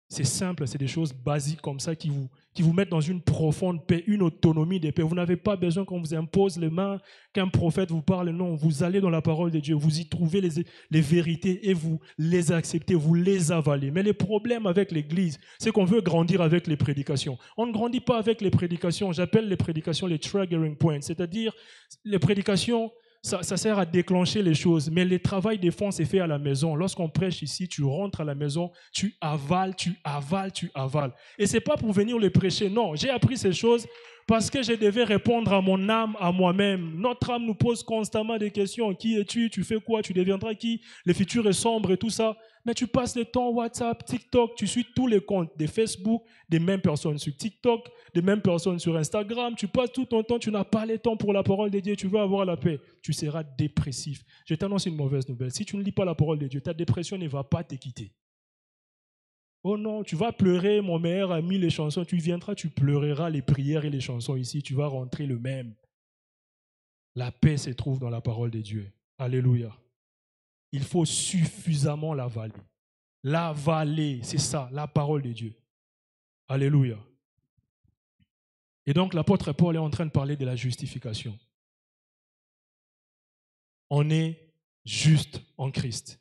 C'est simple, c'est des choses basiques comme ça qui vous mettent dans une profonde paix, une autonomie de paix. Vous n'avez pas besoin qu'on vous impose les mains, qu'un prophète vous parle. Non, vous allez dans la parole de Dieu, vous y trouvez les vérités et vous les acceptez, vous les avalez. Mais le problème avec l'Église, c'est qu'on veut grandir avec les prédications. On ne grandit pas avec les prédications. J'appelle les prédications les triggering points, c'est-à-dire les prédications. Ça sert à déclencher les choses, mais le travail de fond, c'est fait à la maison. Lorsqu'on prêche ici, tu rentres à la maison, tu avales, tu avales, tu avales. Et ce n'est pas pour venir le prêcher, non. J'ai appris ces choses parce que je devais répondre à mon âme, à moi-même. Notre âme nous pose constamment des questions. Qui es-tu? Tu fais quoi? Tu deviendras qui? Le futur est sombre et tout ça. Mais tu passes le temps WhatsApp, TikTok, tu suis tous les comptes des Facebook, des mêmes personnes sur TikTok, des mêmes personnes sur Instagram. Tu passes tout ton temps, tu n'as pas le temps pour la parole de Dieu, tu veux avoir la paix. Tu seras dépressif. Je t'annonce une mauvaise nouvelle. Si tu ne lis pas la parole de Dieu, ta dépression ne va pas te quitter. Oh non, tu vas pleurer, mon meilleur ami, les chansons. Tu viendras, tu pleureras les prières et les chansons ici. Tu vas rentrer le même. La paix se trouve dans la parole de Dieu. Alléluia. Il faut suffisamment l'avaler. L'avaler, c'est ça, la parole de Dieu. Alléluia. Et donc l'apôtre Paul est en train de parler de la justification. On est juste en Christ.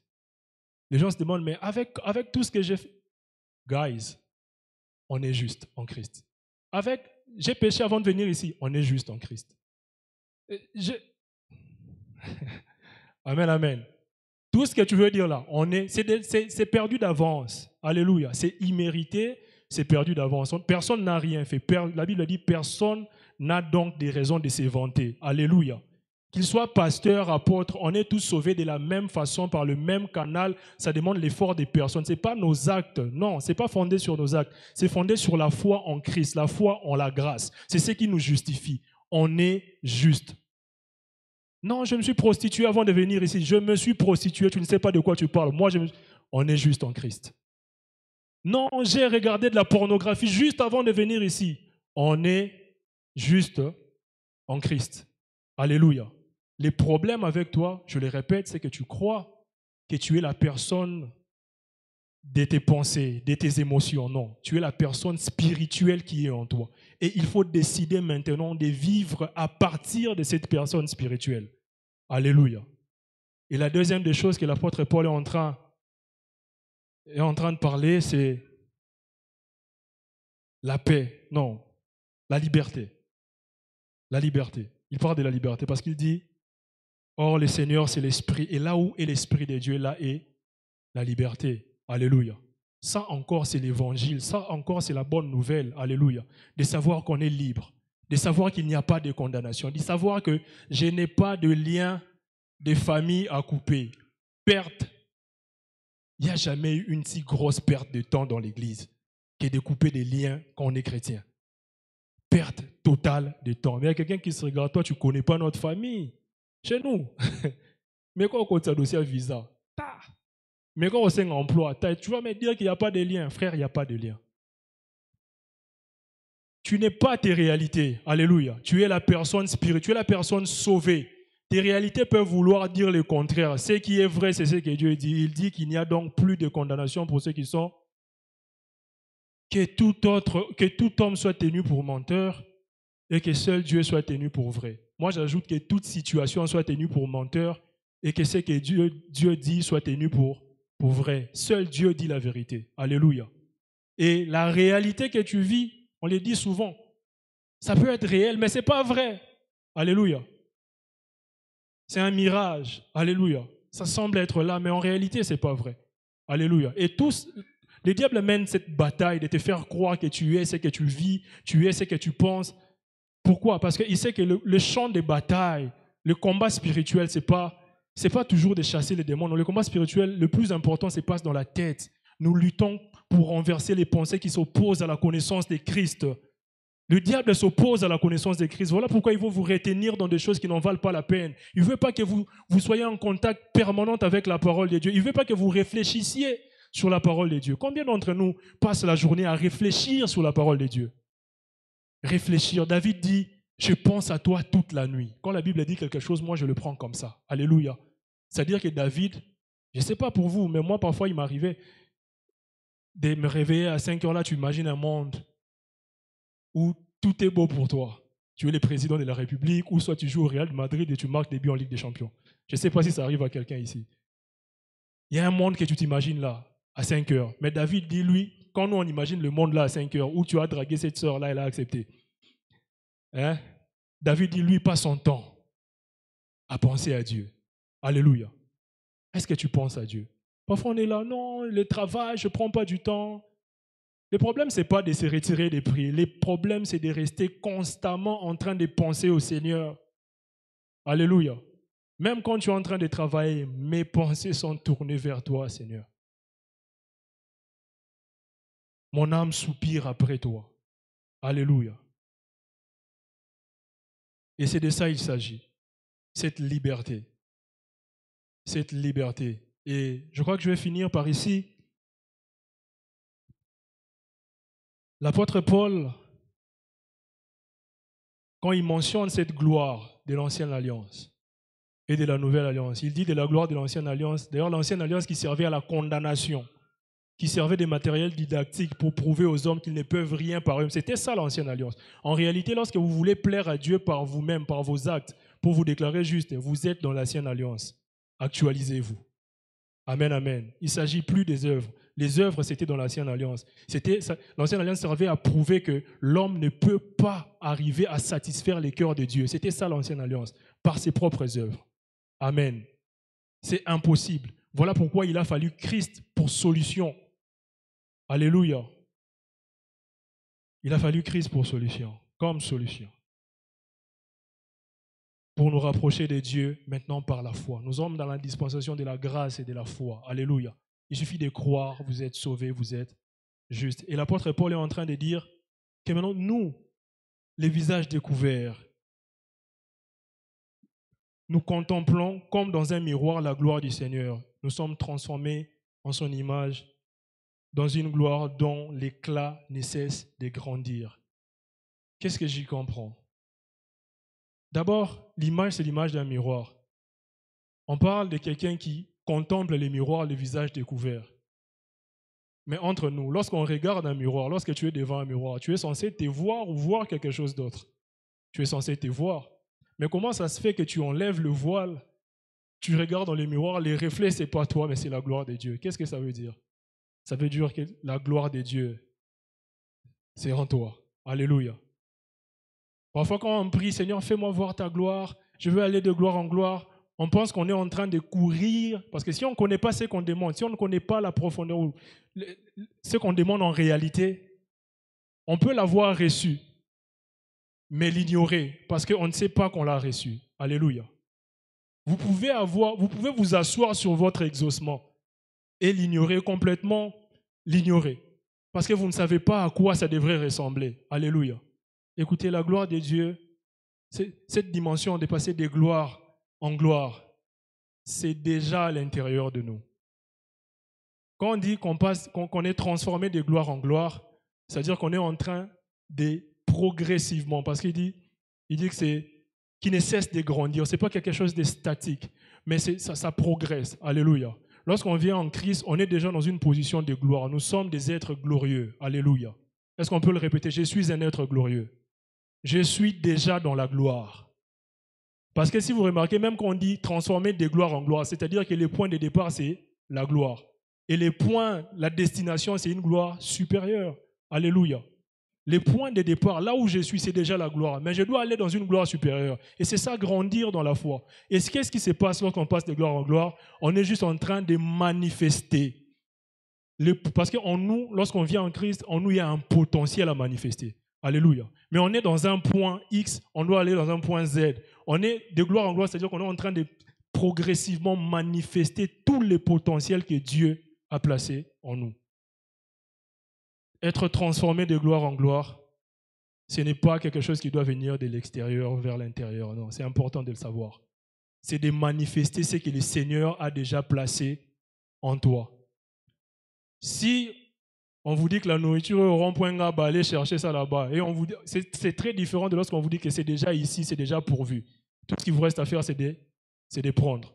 Les gens se demandent, mais avec tout ce que j'ai fait, guys, on est juste en Christ. J'ai péché avant de venir ici, on est juste en Christ. Amen, amen. Tout ce que tu veux dire là, c'est perdu d'avance. Alléluia. C'est immérité, c'est perdu d'avance. Personne n'a rien fait. La Bible dit, personne n'a donc des raisons de se vanter. Alléluia. Qu'il soit pasteur, apôtre, on est tous sauvés de la même façon, par le même canal. Ça demande l'effort des personnes. Ce n'est pas nos actes. Non, ce n'est pas fondé sur nos actes. C'est fondé sur la foi en Christ, la foi en la grâce. C'est ce qui nous justifie. On est juste. Non, je me suis prostitué avant de venir ici. Je me suis prostitué, tu ne sais pas de quoi tu parles. On est juste en Christ. Non, j'ai regardé de la pornographie juste avant de venir ici. On est juste en Christ. Alléluia. Les problèmes avec toi, je le répète, c'est que tu crois que tu es la personne de tes pensées, de tes émotions. Non, tu es la personne spirituelle qui est en toi. Et il faut décider maintenant de vivre à partir de cette personne spirituelle. Alléluia. Et la deuxième des choses que l'apôtre Paul est en train de parler, c'est la paix. Non, la liberté. La liberté. Il parle de la liberté parce qu'il dit, or le Seigneur c'est l'Esprit. Et là où est l'Esprit de Dieu, là est la liberté. Alléluia. Ça encore, c'est l'évangile. Ça encore, c'est la bonne nouvelle. Alléluia. De savoir qu'on est libre. De savoir qu'il n'y a pas de condamnation. De savoir que je n'ai pas de lien de famille à couper. Perte. Il n'y a jamais eu une si grosse perte de temps dans l'Église que de couper des liens quand on est chrétien. Perte. totale de temps. Mais il y a quelqu'un qui se regarde, toi, tu ne connais pas notre famille. Chez nous. Mais quand on compte ça dossier à visa, mais quand on sait un emploi, tu vas me dire qu'il n'y a pas de lien. Frère, il n'y a pas de lien. Tu n'es pas tes réalités. Alléluia. Tu es la personne spirituelle, tu es la personne sauvée. Tes réalités peuvent vouloir dire le contraire. Ce qui est vrai, c'est ce que Dieu dit. Il dit qu'il n'y a donc plus de condamnation pour ceux qui sont. Que tout homme soit tenu pour menteur et que seul Dieu soit tenu pour vrai. Moi, j'ajoute que toute situation soit tenue pour menteur et que ce que Dieu dit soit tenu pour vrai. Seul Dieu dit la vérité. Alléluia. Et la réalité que tu vis, on le dit souvent, ça peut être réel, mais ce n'est pas vrai. Alléluia. C'est un mirage. Alléluia. Ça semble être là, mais en réalité, ce n'est pas vrai. Alléluia. Et tous, le diable mène cette bataille de te faire croire que tu es ce que tu vis, tu es ce que tu penses. Pourquoi? Parce qu'il sait que le champ de bataille, le combat spirituel, ce n'est pas toujours de chasser les démons. Non, le combat spirituel, le plus important, se passe dans la tête. Nous luttons pour renverser les pensées qui s'opposent à la connaissance de Christ. Le diable s'oppose à la connaissance de Christ. Voilà pourquoi il veut vous retenir dans des choses qui n'en valent pas la peine. Il ne veut pas que vous soyez en contact permanent avec la parole de Dieu. Il ne veut pas que vous réfléchissiez sur la parole de Dieu. Combien d'entre nous passent la journée à réfléchir sur la parole de Dieu? Réfléchir. David dit, je pense à toi toute la nuit. Quand la Bible dit quelque chose, moi je le prends comme ça. Alléluia. C'est-à-dire que David, je ne sais pas pour vous, mais moi parfois il m'arrivait de me réveiller à 5 heures là, tu imagines un monde où tout est beau pour toi. Tu es le président de la République, ou soit tu joues au Real de Madrid et tu marques des buts en Ligue des Champions. Je ne sais pas si ça arrive à quelqu'un ici. Il y a un monde que tu t'imagines là, à 5 heures. Mais David dit, lui, quand nous on imagine le monde là à 5 heures, où tu as dragué cette sœur là, elle a accepté. Hein? David dit, lui, passe son temps à penser à Dieu. Alléluia. Est-ce que tu penses à Dieu? Parfois on est là, non, le travail, je ne prends pas du temps. Le problème, ce n'est pas de se retirer des prières. Le problème, c'est de rester constamment en train de penser au Seigneur. Alléluia. Même quand tu es en train de travailler, mes pensées sont tournées vers toi, Seigneur. Mon âme soupire après toi. Alléluia. Et c'est de ça qu'il s'agit. Cette liberté. Cette liberté. Et je crois que je vais finir par ici. L'apôtre Paul, quand il mentionne cette gloire de l'ancienne alliance et de la nouvelle alliance, il dit de la gloire de l'ancienne alliance. D'ailleurs, l'ancienne alliance qui servait à la condamnation, qui servait des matériels didactiques pour prouver aux hommes qu'ils ne peuvent rien par eux. C'était ça l'ancienne alliance. En réalité, lorsque vous voulez plaire à Dieu par vous-même, par vos actes, pour vous déclarer juste, vous êtes dans l'ancienne alliance. Actualisez-vous. Amen, amen. Il ne s'agit plus des œuvres. Les œuvres, c'était dans l'ancienne alliance. L'ancienne alliance servait à prouver que l'homme ne peut pas arriver à satisfaire les cœurs de Dieu. C'était ça l'ancienne alliance, par ses propres œuvres. Amen. C'est impossible. Voilà pourquoi il a fallu Christ pour solution. Alléluia. Il a fallu Christ pour solution, comme solution. Pour nous rapprocher de Dieu maintenant par la foi. Nous sommes dans la dispensation de la grâce et de la foi. Alléluia. Il suffit de croire, vous êtes sauvés, vous êtes justes. Et l'apôtre Paul est en train de dire que maintenant, nous, les visages découverts, nous contemplons comme dans un miroir la gloire du Seigneur. Nous sommes transformés en son image dans une gloire dont l'éclat ne cesse de grandir. Qu'est-ce que j'y comprends? D'abord, l'image, c'est l'image d'un miroir. On parle de quelqu'un qui contemple les miroirs, les visages découverts. Mais entre nous, lorsqu'on regarde un miroir, lorsque tu es devant un miroir, tu es censé te voir ou voir quelque chose d'autre. Tu es censé te voir. Mais comment ça se fait que tu enlèves le voile, tu regardes dans le miroir, les reflets, ce n'est pas toi, mais c'est la gloire de Dieu. Qu'est-ce que ça veut dire? Ça veut dire que la gloire de Dieu, c'est en toi. Alléluia. Parfois, quand on prie, Seigneur, fais-moi voir ta gloire, je veux aller de gloire en gloire, on pense qu'on est en train de courir, parce que si on ne connaît pas ce qu'on demande, si on ne connaît pas la profondeur, ce qu'on demande en réalité, on peut l'avoir reçu, mais l'ignorer, parce qu'on ne sait pas qu'on l'a reçu. Alléluia. Vous pouvez vous asseoir sur votre exaucement et l'ignorer complètement, l'ignorer, parce que vous ne savez pas à quoi ça devrait ressembler. Alléluia. Écoutez, la gloire de Dieu, cette dimension de passer de gloire en gloire, c'est déjà à l'intérieur de nous. Quand on dit qu'on est transformé de gloire en gloire, c'est-à-dire qu'on est en train de progressivement, parce qu'il dit que c'est qui ne cesse de grandir. Ce n'est pas quelque chose de statique, mais ça progresse. Alléluia. Lorsqu'on vient en Christ, on est déjà dans une position de gloire. Nous sommes des êtres glorieux. Alléluia. Est-ce qu'on peut le répéter? Je suis un être glorieux. Je suis déjà dans la gloire. Parce que si vous remarquez, même quand on dit transformer de gloire en gloire, c'est-à-dire que le point de départ, c'est la gloire. Et les points, la destination, c'est une gloire supérieure. Alléluia. Les points de départ, là où je suis, c'est déjà la gloire. Mais je dois aller dans une gloire supérieure. Et c'est ça, grandir dans la foi. Et qu'est-ce qui se passe lorsqu'on passe de gloire en gloire? On est juste en train de manifester. Parce qu'en nous, lorsqu'on vient en Christ, en nous, il y a un potentiel à manifester. Alléluia. Mais on est dans un point X, on doit aller dans un point Z. On est de gloire en gloire, c'est-à-dire qu'on est en train de progressivement manifester tous les potentiels que Dieu a placés en nous. Être transformé de gloire en gloire, ce n'est pas quelque chose qui doit venir de l'extérieur vers l'intérieur. Non, c'est important de le savoir. C'est de manifester ce que le Seigneur a déjà placé en toi. Si on vous dit que la nourriture est au rond-point, allez chercher ça là-bas. Et on vous dit, c'est très différent de lorsqu'on vous dit que c'est déjà ici, c'est déjà pourvu. Tout ce qu'il vous reste à faire, c'est de prendre.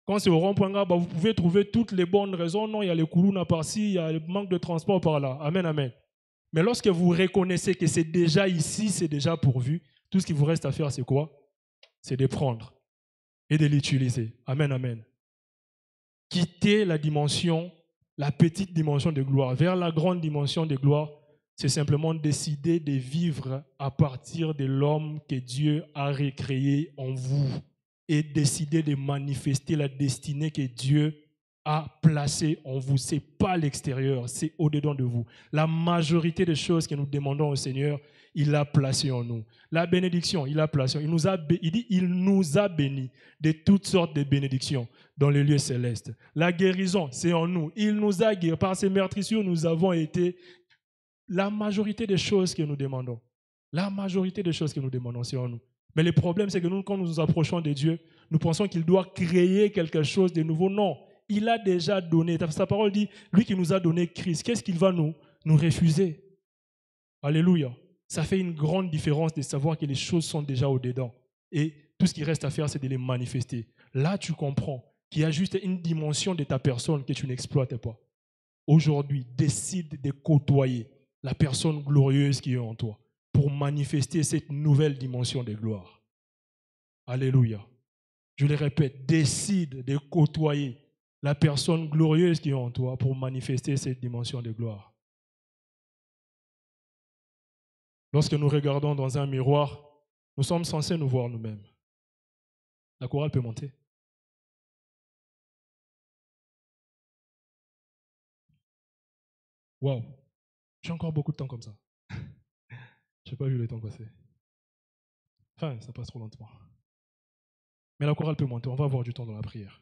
Quand c'est au rond-point, vous pouvez trouver toutes les bonnes raisons. Non, il y a les koulouna par-ci, il y a le manque de transport par-là. Amen, amen. Mais lorsque vous reconnaissez que c'est déjà ici, c'est déjà pourvu, tout ce qu'il vous reste à faire, c'est quoi? C'est de prendre et de l'utiliser. Amen, amen. Quitter la dimension, la petite dimension de gloire, vers la grande dimension de gloire, c'est simplement décider de vivre à partir de l'homme que Dieu a recréé en vous et décider de manifester la destinée que Dieu a placée en vous. Ce n'est pas l'extérieur, c'est au-dedans de vous. La majorité des choses que nous demandons au Seigneur, il l'a placé en nous. La bénédiction, il l'a placé. Il dit, il nous a bénis de toutes sortes de bénédictions dans les lieux célestes. La guérison, c'est en nous. Il nous a guéris. Par ces meurtrissures, nous avons été... La majorité des choses que nous demandons, c'est en nous. Mais le problème, c'est que nous, quand nous nous approchons de Dieu, nous pensons qu'il doit créer quelque chose de nouveau. Non, il a déjà donné. Sa parole dit, lui qui nous a donné Christ, qu'est-ce qu'il va nous refuser? Alléluia. Ça fait une grande différence de savoir que les choses sont déjà au-dedans. Et tout ce qui reste à faire, c'est de les manifester. Là, tu comprends qu'il y a juste une dimension de ta personne que tu n'exploites pas. Aujourd'hui, décide de côtoyer la personne glorieuse qui est en toi pour manifester cette nouvelle dimension de gloire. Alléluia. Je le répète, décide de côtoyer la personne glorieuse qui est en toi pour manifester cette dimension de gloire. Lorsque nous regardons dans un miroir, nous sommes censés nous voir nous-mêmes. La chorale peut monter. Waouh, j'ai encore beaucoup de temps comme ça. Je n'ai pas vu le temps passer. Enfin, ça passe trop lentement. Mais la chorale peut monter, on va avoir du temps dans la prière.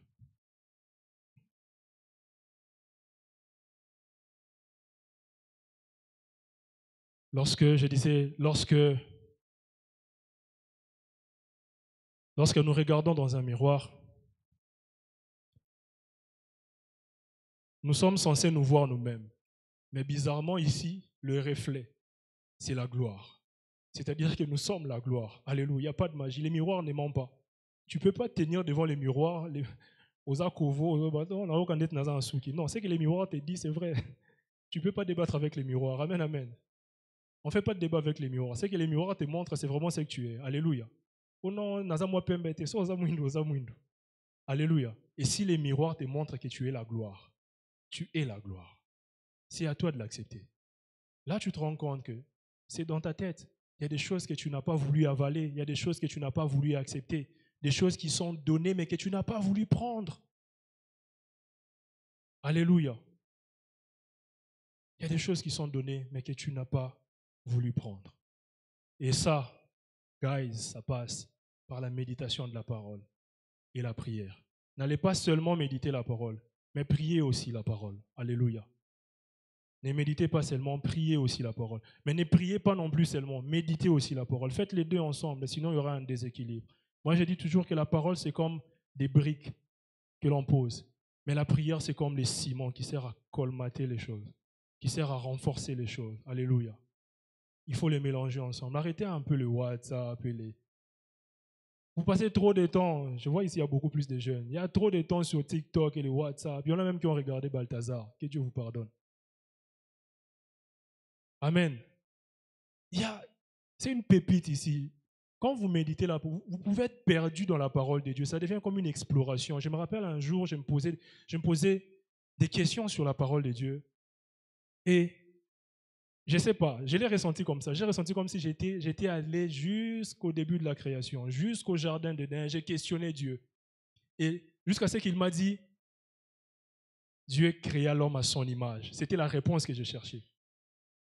Lorsque nous regardons dans un miroir, nous sommes censés nous voir nous-mêmes. Mais bizarrement ici, le reflet, c'est la gloire. C'est-à-dire que nous sommes la gloire. Alléluia, il n'y a pas de magie. Les miroirs ne mentent pas. Tu ne peux pas tenir devant les miroirs, aux akovo, non, c'est que les miroirs te disent, c'est vrai. Tu ne peux pas débattre avec les miroirs. Amen, amen. On ne fait pas de débat avec les miroirs. C'est que les miroirs te montrent, c'est vraiment ce que tu es. Alléluia. Oh non, alléluia. Et si les miroirs te montrent que tu es la gloire, tu es la gloire. C'est à toi de l'accepter. Là, tu te rends compte que c'est dans ta tête. Il y a des choses que tu n'as pas voulu avaler. Il y a des choses que tu n'as pas voulu accepter. Des choses qui sont données mais que tu n'as pas voulu prendre. Alléluia. Il y a des choses qui sont données mais que tu n'as pas voulu prendre. Et ça, guys, ça passe par la méditation de la parole et la prière. N'allez pas seulement méditer la parole, mais priez aussi la parole. Alléluia. Ne méditez pas seulement, priez aussi la parole. Mais ne priez pas non plus seulement, méditez aussi la parole. Faites les deux ensemble, sinon il y aura un déséquilibre. Moi, je dis toujours que la parole, c'est comme des briques que l'on pose. Mais la prière, c'est comme les ciments qui servent à colmater les choses, qui servent à renforcer les choses. Alléluia. Il faut les mélanger ensemble. Arrêtez un peu le WhatsApp et les... Vous passez trop de temps, je vois ici, il y a beaucoup plus de jeunes. Il y a trop de temps sur TikTok et le WhatsApp. Il y en a même qui ont regardé Balthazar. Que Dieu vous pardonne. Amen. C'est une pépite ici. Quand vous méditez là, vous pouvez être perdu dans la parole de Dieu. Ça devient comme une exploration. Je me rappelle un jour, je me posais des questions sur la parole de Dieu. Et je ne sais pas, je l'ai ressenti comme ça. J'ai ressenti comme si j'étais allé jusqu'au début de la création, jusqu'au jardin d'Éden. J'ai questionné Dieu. Et jusqu'à ce qu'il m'a dit, Dieu créa l'homme à son image. C'était la réponse que je cherchais.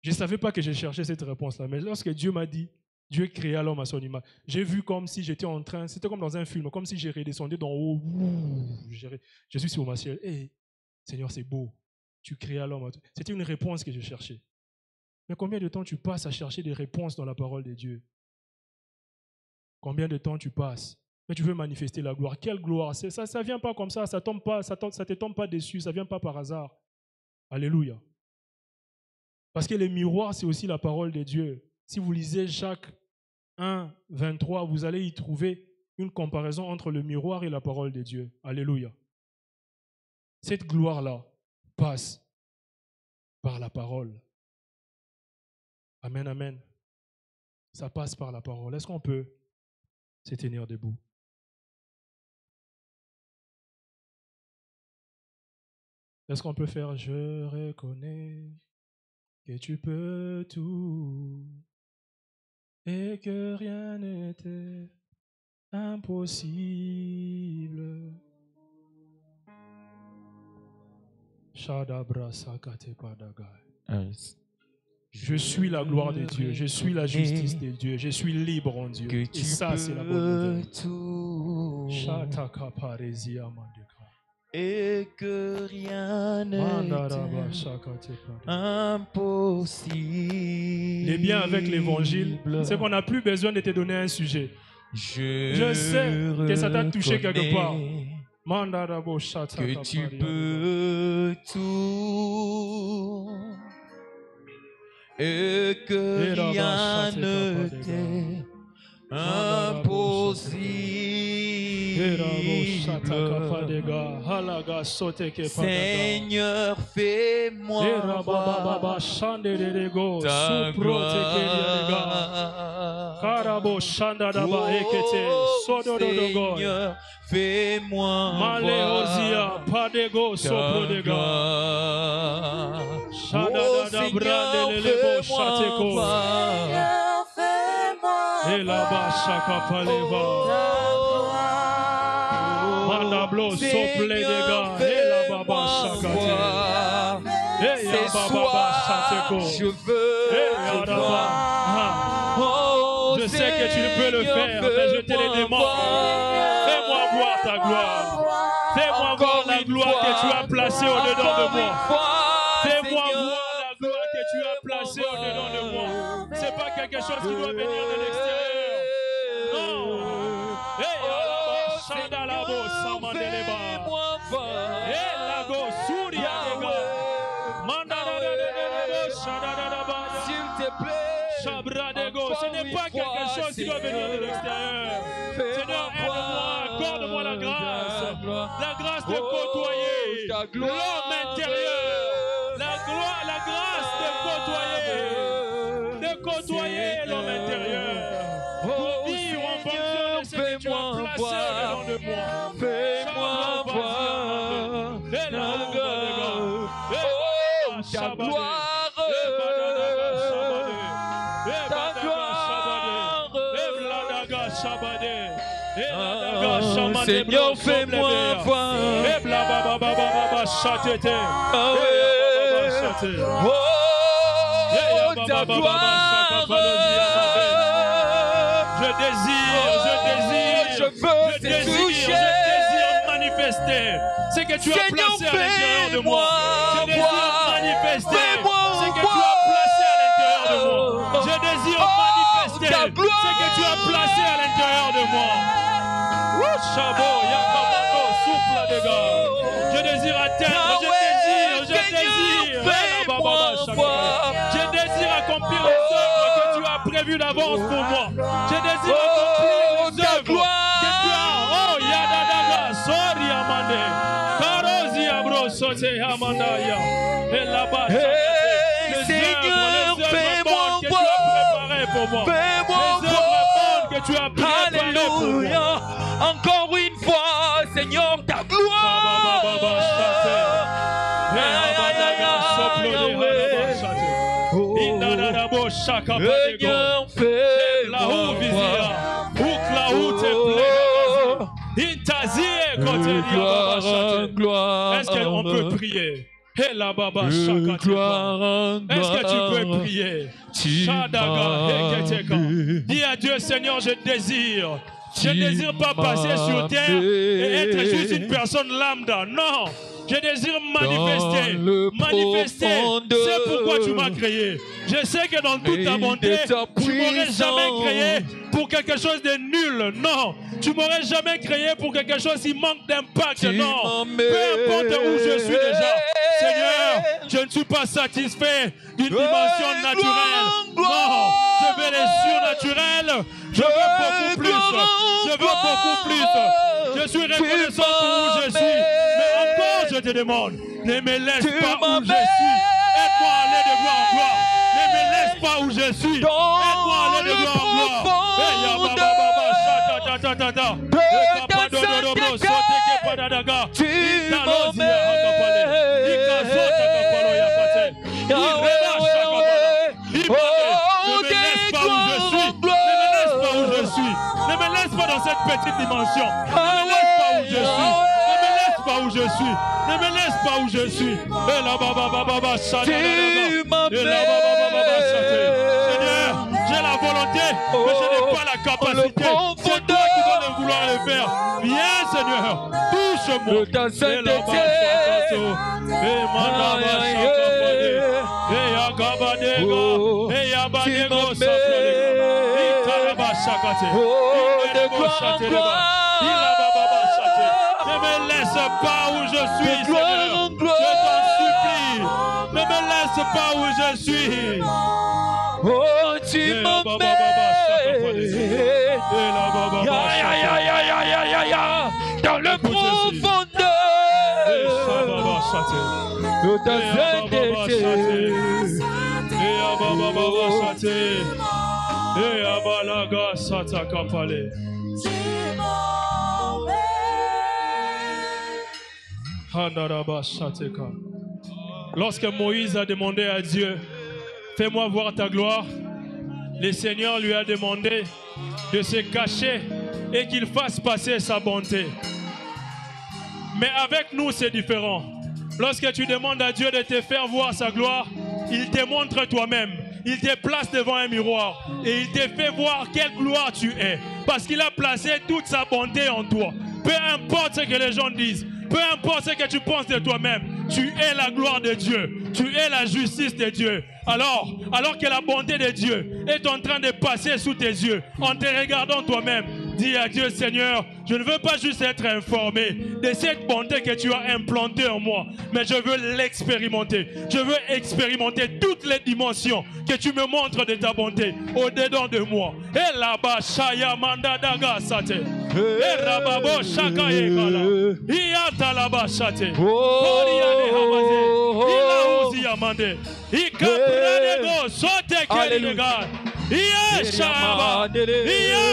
Je ne savais pas que je cherchais cette réponse-là, mais lorsque Dieu m'a dit, Dieu créa l'homme à son image, j'ai vu comme si j'étais en train, c'était comme dans un film, comme si j'ai redescendu d'en haut, je suis sur ma ciel. Hey, Seigneur, c'est beau, tu créas l'homme. C'était une réponse que je cherchais. Mais combien de temps tu passes à chercher des réponses dans la parole de Dieu? Combien de temps tu passes? Mais tu veux manifester la gloire. Quelle gloire? Ça ne vient pas comme ça, ça ne te tombe pas dessus, ça ne vient pas par hasard. Alléluia. Parce que les miroirs, c'est aussi la parole de Dieu. Si vous lisez Jacques 1, 23, vous allez y trouver une comparaison entre le miroir et la parole de Dieu. Alléluia. Cette gloire-là passe par la parole. Amen, amen. Ça passe par la parole. Est-ce qu'on peut se tenir debout? Est-ce qu'on peut faire « Je reconnais que tu peux tout et que rien n'était impossible. » Je suis la gloire de Dieu, je suis la justice de Dieu, je suis libre en Dieu. Et ça, c'est la bonne nouvelle. Et que rien n'était impossible. Les biens avec l'évangile, c'est qu'on n'a plus besoin de te donner un sujet. Je sais que ça t'a touché quelque part. Que tu peux tout et que rien ne t'est impossible. Seigneur, fais-moi voir ta gloire. Oh, Seigneur, fais-moi voir ta gloire. Oh, Seigneur, fais-moi je veux te voir. Je sais que tu peux le faire, mais je te le demande. Fais-moi voir ta gloire. Fais-moi voir la gloire que tu as placée au-dedans de moi. Fais-moi voir la gloire que tu as placée au-dedans de moi. Ce n'est pas quelque chose qui doit venir de l'extérieur. Non. S'il te plaît, ce n'est pas quelque chose qui doit venir de l'extérieur. Seigneur, aide-moi, accorde-moi la grâce de côtoyer l'homme intérieur, la grâce de côtoyer l'homme intérieur, pour vivre en fonction de ce que tu as placé dedans de moi. Fais-moi voir ta gloire. Seigneur, fais-moi voir ta gloire. Je désire je veux te toucher. manifester ce que tu as placé à l'intérieur de moi. Je désire manifester ce que tu as placé à l'intérieur de moi. Je désire manifester ce que tu as placé à l'intérieur de moi. Chabo, Yakamano, souffle de gars. Je désire atteindre, je désire. Je désire accomplir les œuvres que tu as prévues d'avance pour moi. Je désire accomplir les œuvres que tu as. Oh, Yadadaga, Sori Amande, Karosi Abro, Sote Amandaya, et là-bas, les œuvres bonnes que tu as préparées pour moi. Les œuvres bonnes que tu as préparées pour moi. Encore une fois, Seigneur, ta gloire. Est-ce qu'on peut prier? Est-ce que tu peux prier? Dis à Dieu, Seigneur, je désire. Je ne désire pas passer sur terre et être juste une personne lambda. Non, je désire manifester. Manifester, c'est pourquoi tu m'as créé. Je sais que dans toute ta bonté, tu ne m'aurais jamais créé pour quelque chose de nul. Non, tu ne m'aurais jamais créé pour quelque chose qui manque d'impact. Non, peu importe où je suis déjà. Seigneur, je ne suis pas satisfait d'une dimension naturelle. Non, je veux les surnaturels. Je veux beaucoup plus. Je veux beaucoup plus. Je suis reconnaissant pour où je suis. Mais encore, je te demande, ne me laisse pas où je suis. Aide-moi à aller de gloire en gloire. Ne me laisse pas où je suis. Aide-moi à aller de gloire en gloire. Ne me laisse pas dans cette petite dimension. Ne me laisse pas où je suis. Ne me laisse pas où je suis. Ne me laisse pas où je suis. Seigneur, j'ai la volonté, mais je n'ai pas la capacité. C'est toi qui dois le vouloir le faire. Viens, Seigneur, touche-moi. Ta sainteté. Ne me laisse pas où je suis, Seigneur. Je t'en supplie. Ne me laisse pas où je suis. Oh, tu m'emmènes dans le profondeur de ta sainteté. Lorsque Moïse a demandé à Dieu, fais-moi voir ta gloire, le Seigneur lui a demandé de se cacher et qu'il fasse passer sa bonté. Mais avec nous, c'est différent. Lorsque tu demandes à Dieu de te faire voir sa gloire, il te montre toi-même. Il te place devant un miroir et il te fait voir quelle gloire tu es. Parce qu'il a placé toute sa bonté en toi. Peu importe ce que les gens disent, peu importe ce que tu penses de toi-même, tu es la gloire de Dieu. Tu es la justice de Dieu. Alors que la bonté de Dieu est en train de passer sous tes yeux, en te regardant toi-même, dis à Dieu, Seigneur, je ne veux pas juste être informé de cette bonté que tu as implantée en moi, mais je veux l'expérimenter. Je veux expérimenter toutes les dimensions que tu me montres de ta bonté au-dedans de moi. Et là-bas, Shaya Mandadaga Sate. Et Rababo Shaka Egala. Iata là-bas Sate. Oriane Hamase. Ila Uzi Amande. Ikaprego Sote Keliga. Iya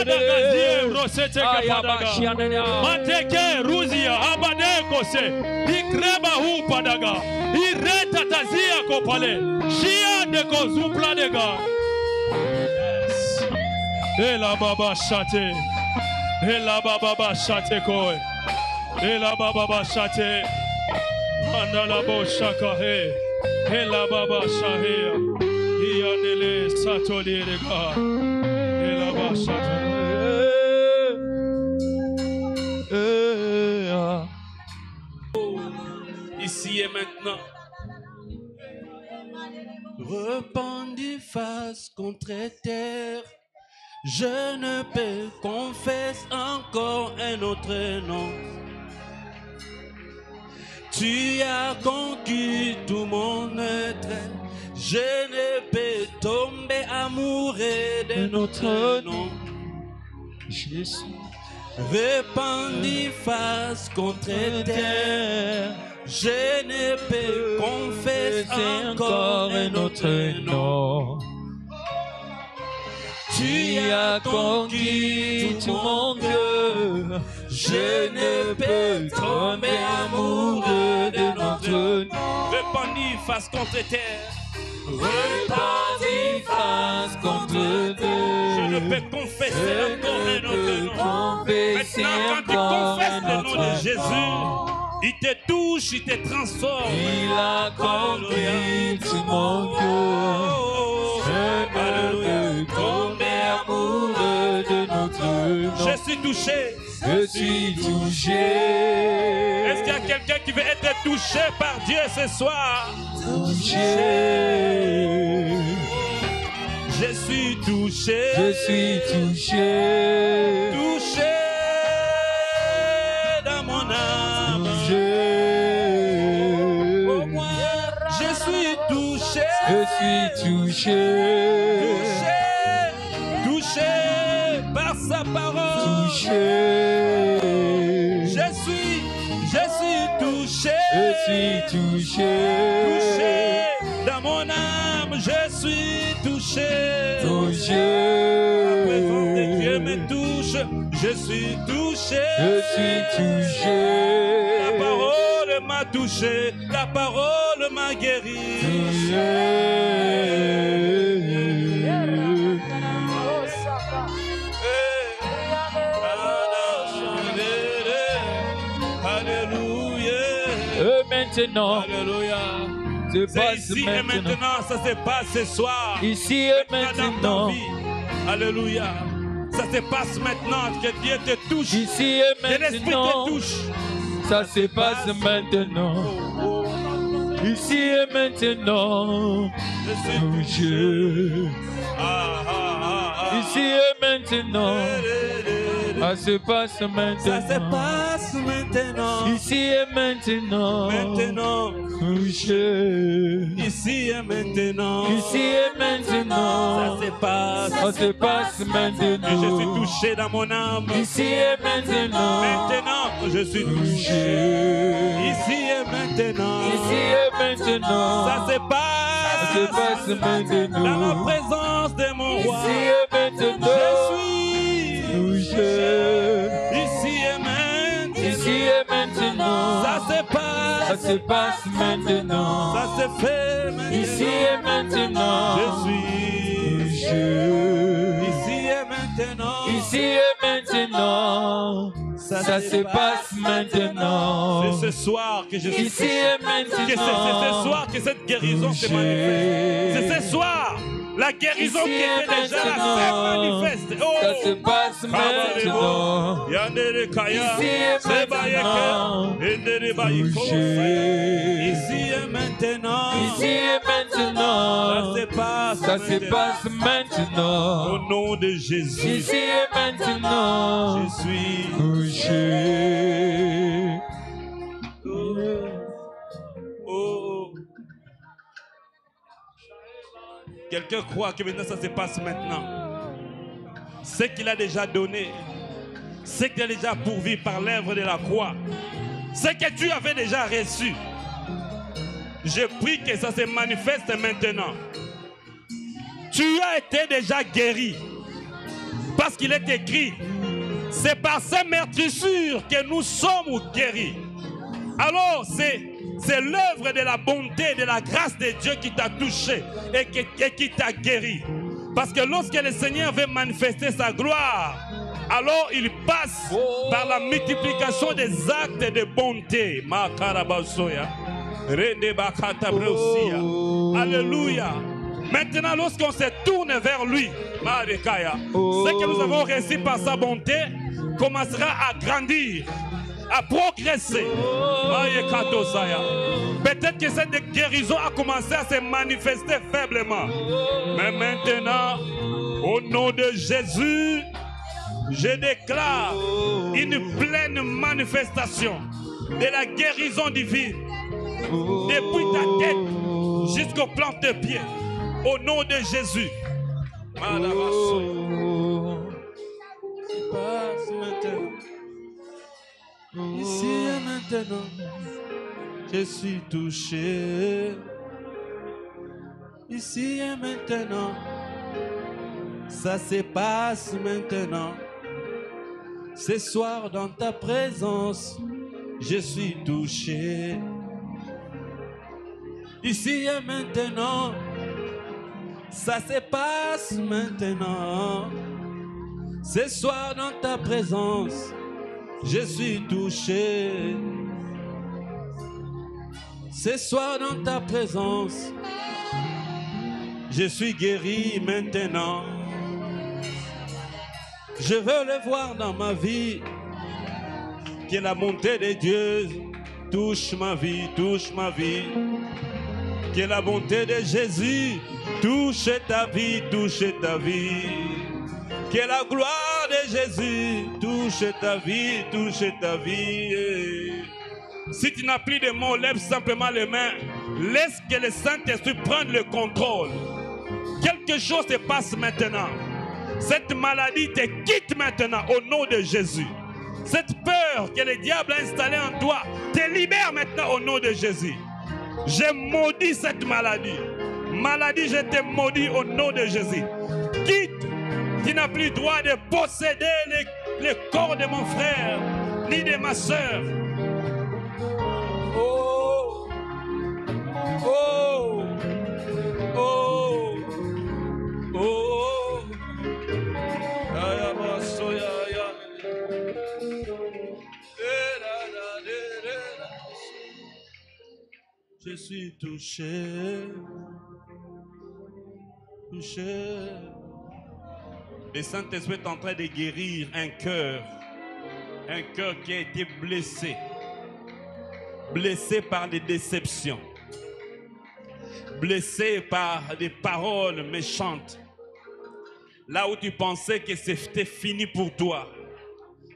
Dagazie Rosete Kapadaga Mateke Ruzia Abade Kose Ikreba Hupadaga Ireta Tazia Kopale Shia Deko Zupla Dega Ela Baba Shate Ela Baba Shate Koe Ela Baba Shate Mandala Bo Shaka He Ela Baba Shahea Ianele Satoli Rega Ela Bashata et maintenant. Répandis face contre terre. Je ne peux confesser encore un autre nom. Tu as conquis tout mon être. Je ne peux tomber amoureux de notre nom. Jésus. Répandis face contre terre. Je ne peux confesser encore un autre nom. Tu as conquis tout mon cœur. Je ne peux tomber amoureux de notre nom. Répandis face contre terre. Répandis face contre terre. Je ne peux confesser encore un autre nom. Maintenant, quand tu confesses le nom de Jésus, il te touche, il te transforme. Il a conquis tout mon cœur. Je ne peux tomber amoureux de notre nom. Je suis touché. Je suis touché. Est-ce qu'il y a quelqu'un qui veut être touché par Dieu ce soir? Touché. Je suis touché. Je suis touché. Touché dans mon âme. Au moins, je suis touché. Je suis touché. Touché par sa parole. Touché. Je suis touché. Je suis touché. Touché dans mon âme. Je suis touché. Touché. La présence de Dieu me touche. Je suis touché. Je suis touché. La parole m'a touché. La parole m'a guéri. Maintenant, Alléluia. se C'est passe ici et maintenant. maintenant, ça se passe ce soir. Ici et Dans ta maintenant. vie. Alléluia. Ça se passe maintenant, que Dieu te touche. Ici et Que l'Esprit te maintenant. touche. Ça se passe maintenant. Ici et maintenant. Je suis touché. Touché. Ici et maintenant. Ça se passe Ça se maintenant. passe maintenant. Ici et maintenant. Maintenant. Touché. Ici et maintenant. Ici et maintenant. Ça se passe. Ça se passe Et je suis maintenant. touché dans mon âme. Ici et maintenant. Maintenant, je suis touché. Touché. Ici et maintenant. Ici et maintenant. Ça se passe. Ça se passe maintenant. Dans la présence de mon roi. Ici et maintenant. Je suis Touché. ici et maintenant. Ici et maintenant. Ça se passe. Ça se passe maintenant. Ça se fait maintenant. Ici et maintenant. Je suis touché. ici et maintenant. Ici et maintenant. Ça se passe maintenant. C'est ce soir que je suis. Ici et maintenant. C'est ce soir que cette guérison se manifeste. C'est ce soir. La guérison qui était déjà là se manifeste. Ça se Oh! passe maintenant. Yandere Kaya, Ici et maintenant. Touché. Ici et maintenant. Ici et maintenant. Ça se passe Au maintenant. nom de Jésus. Ici et maintenant. Je suis Touché. Oh. Quelqu'un croit que maintenant ça se passe maintenant. Ce qu'il a déjà donné, ce qu'il a déjà pourvu par l'œuvre de la croix, ce que tu avais déjà reçu. Je prie que ça se manifeste maintenant. Tu as été déjà guéri. Parce qu'il est écrit, c'est par ces meurtrissures que nous sommes guéris. Alors c'est l'œuvre de la bonté, de la grâce de Dieu qui t'a touché et qui t'a guéri. Parce que lorsque le Seigneur veut manifester sa gloire, alors il passe par la multiplication des actes de bonté. Alléluia. Maintenant, lorsqu'on se tourne vers lui, ce que nous avons reçu par sa bonté commencera à grandir, à progresser. Peut-être que cette guérison a commencé à se manifester faiblement. Mais maintenant, au nom de Jésus, je déclare une pleine manifestation de la guérison divine. Depuis ta tête jusqu'aux plantes de pied. Au nom de Jésus. Passe maintenant. Ici et maintenant, je suis touché. Ici et maintenant, ça se passe maintenant. Ce soir dans ta présence, je suis touché. Ici et maintenant, ça se passe maintenant. Ce soir dans ta présence, je suis touché. Ce soir dans ta présence, je suis guéri maintenant. Je veux le voir dans ma vie. Que la bonté de Dieu touche ma vie, touche ma vie. Que la bonté de Jésus touche ta vie, touche ta vie. Que la gloire de Jésus touche ta vie, touche ta vie. Si tu n'as plus de mots, lève simplement les mains. Laisse que le Saint-Esprit prenne le contrôle. Quelque chose se passe maintenant. Cette maladie te quitte maintenant au nom de Jésus. Cette peur que le diable a installée en toi te libère maintenant au nom de Jésus. Je maudis cette maladie. Maladie, je te maudis au nom de Jésus. Quitte. Tu n'as plus droit de posséder le corps de mon frère, ni de ma soeur. Oh, oh, oh, oh. Je suis touché, touché. Le Saint-Esprit est en train de guérir un cœur qui a été blessé par des déceptions, blessé par des paroles méchantes. Là où tu pensais que c'était fini pour toi,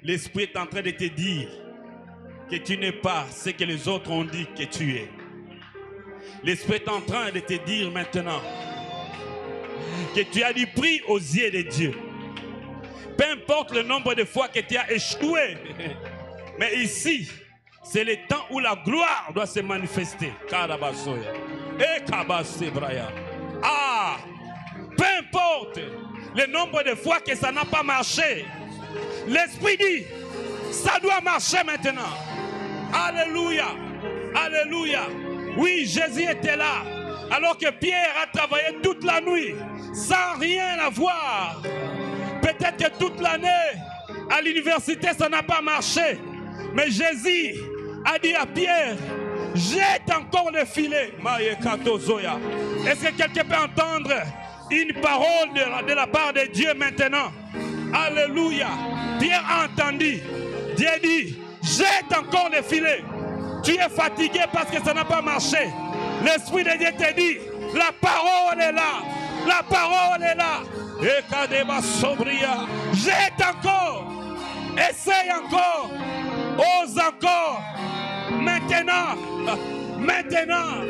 l'Esprit est en train de te dire que tu n'es pas ce que les autres ont dit que tu es. L'Esprit est en train de te dire maintenant que tu as du prix aux yeux de Dieu. Peu importe le nombre de fois que tu as échoué, mais ici, c'est le temps où la gloire doit se manifester. Ah, peu importe le nombre de fois que ça n'a pas marché, l'Esprit dit, ça doit marcher maintenant. Alléluia, alléluia. Oui, Jésus était là, alors que Pierre a travaillé toute la nuit, sans rien avoir. Peut-être que toute l'année, à l'université, ça n'a pas marché. Mais Jésus a dit à Pierre, jette encore le filet. Est-ce que quelqu'un peut entendre une parole de la part de Dieu maintenant? Alléluia. Pierre a entendu. Dieu dit, jette encore le filet. Tu es fatigué parce que ça n'a pas marché. L'Esprit de Dieu te dit, la parole est là. La parole est là. Jette encore. Essaye encore. Ose encore. Maintenant. Maintenant.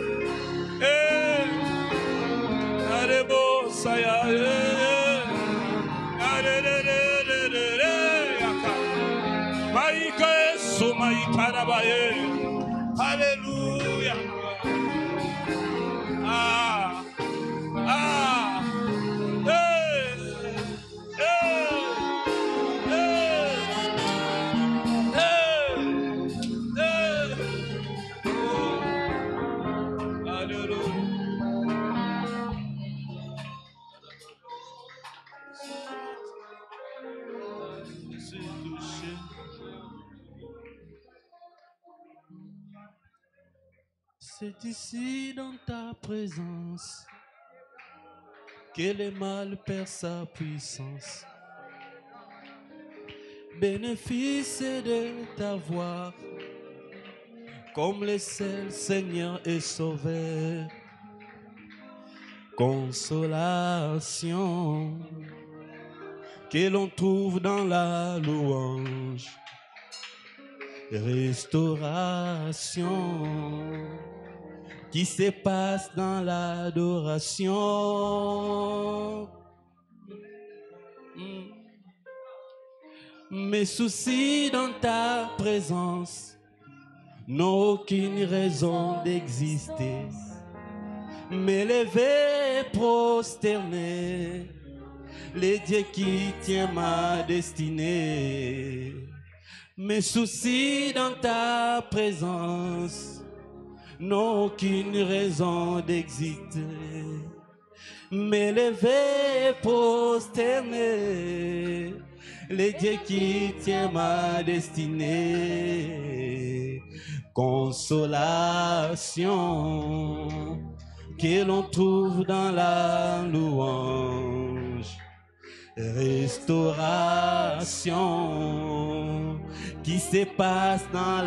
Alléluia. Ah. Ah. C'est ici dans ta présence que le mal perd sa puissance. bénéfice de t'avoir comme le seul Seigneur et Sauveur. Consolation que l'on trouve dans la louange. Restauration qui se passe dans l'adoration. Mes soucis dans ta présence n'ont aucune raison d'exister. M'élever, prosterner, les dieux qui tient ma destinée. Mes soucis dans ta présence n'ont aucune raison d'exister. M'élever, prosterner, les dieux qui tient ma destinée. Consolation que l'on trouve dans la louange. Restauration qui se passe dans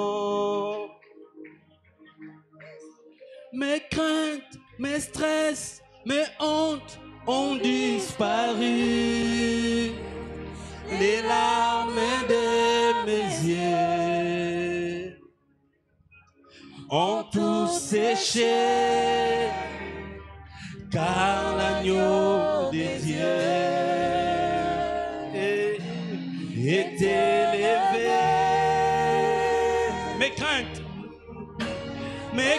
l'adoration. Mes craintes, mes stress, mes hontes ont disparu. Les larmes de mes yeux ont tous séché, car l'agneau de Dieu est élevé. Mes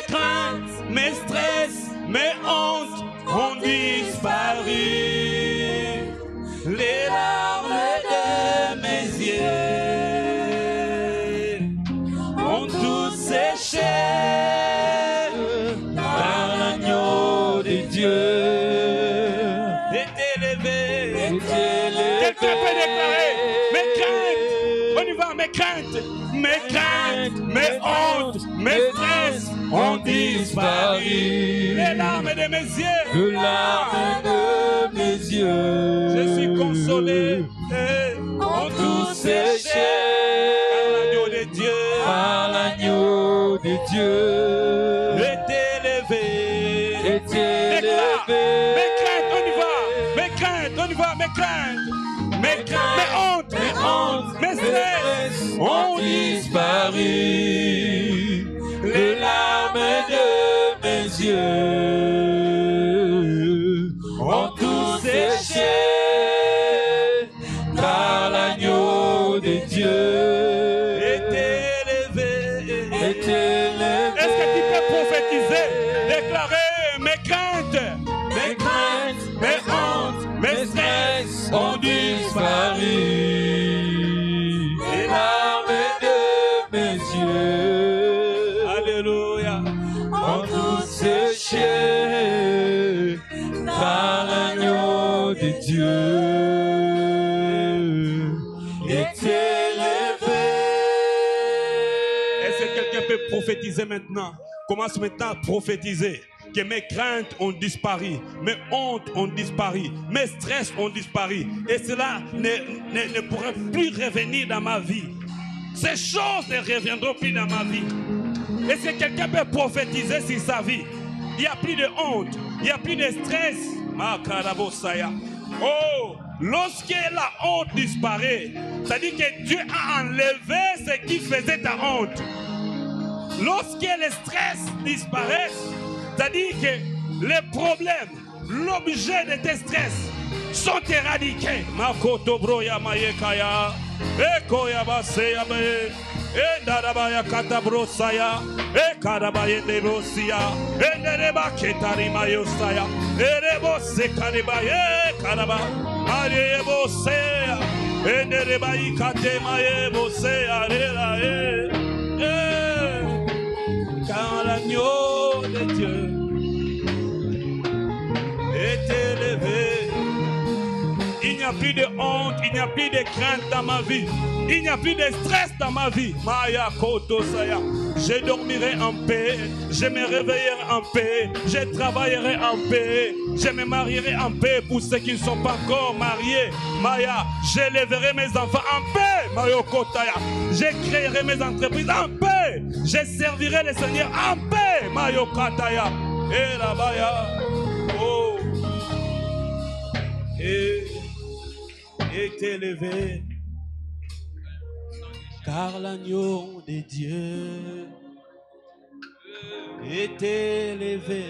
craintes, mes stress, mes hontes ont disparu. Les larmes de mes yeux ont tous séché, car l'agneau de Dieu est élevé. Quelqu'un peut déclarer mes craintes. On y va, mes craintes, mes hontes, mes stress ont disparu. Les larmes de mes yeux, Les larmes de mes yeux, je suis consolé, ont tous séché, car l'agneau de Dieu, par l'agneau de Dieu, est élevé. est Déclare, élevé. mes craintes, on y va, mes craintes, on y va, mes craintes, mes hontes, mes stress ont disparu. Les larmes de mes yeux ont tous séché, car l'agneau de Dieu est élevé. est élevé. Est-ce que tu peux prophétiser, déclarer mes craintes, mes hontes, mes stress ont disparu. Les larmes de mes yeux, Alléluia. ont tous séché, par l'agneau de Dieu est élevé. Est-ce que quelqu'un peut prophétiser maintenant? Commence maintenant à prophétiser que mes craintes ont disparu, mes hontes ont disparu, mes stress ont disparu, et cela ne pourra plus revenir dans ma vie. Ces choses ne reviendront plus dans ma vie. Est-ce que quelqu'un peut prophétiser sur sa vie? Il n'y a plus de honte, il n'y a plus de stress. Oh, lorsque la honte disparaît, c'est-à-dire que Dieu a enlevé ce qui faisait ta honte. Lorsque le stress disparaît, c'est-à-dire que les problèmes, l'objet de tes stress sont éradiqués. Makoto broya mayekaya, ekoya baseya me, darabaya katabrosaya, ekarabaye debosia, nereba ketari mayosaya, erebo sekaribaye karaba, aye bosea, nereba ikate maye bosea rela car l'agneau de Dieu est élevé. Il n'y a plus de honte, il n'y a plus de crainte dans ma vie. Il n'y a plus de stress dans ma vie. Maya Koto Saya. Je dormirai en paix, je me réveillerai en paix, je travaillerai en paix, je me marierai en paix pour ceux qui ne sont pas encore mariés. Maya, j'élèverai mes enfants en paix. Mayokotaya, je créerai mes entreprises en paix. Je servirai le Seigneur en paix. Mayokataya, et la baya, oh, et élevé. Car l'agneau de Dieu est élevé.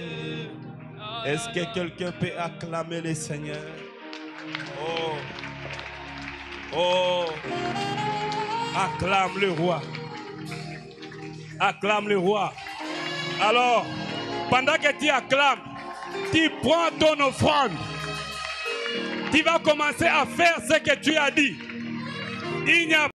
Est-ce que quelqu'un peut acclamer le Seigneur? Oh, oh, acclame le roi. Acclame le roi. Alors, pendant que tu acclames, tu prends ton offrande. Tu vas commencer à faire ce que tu as dit. Il n'y a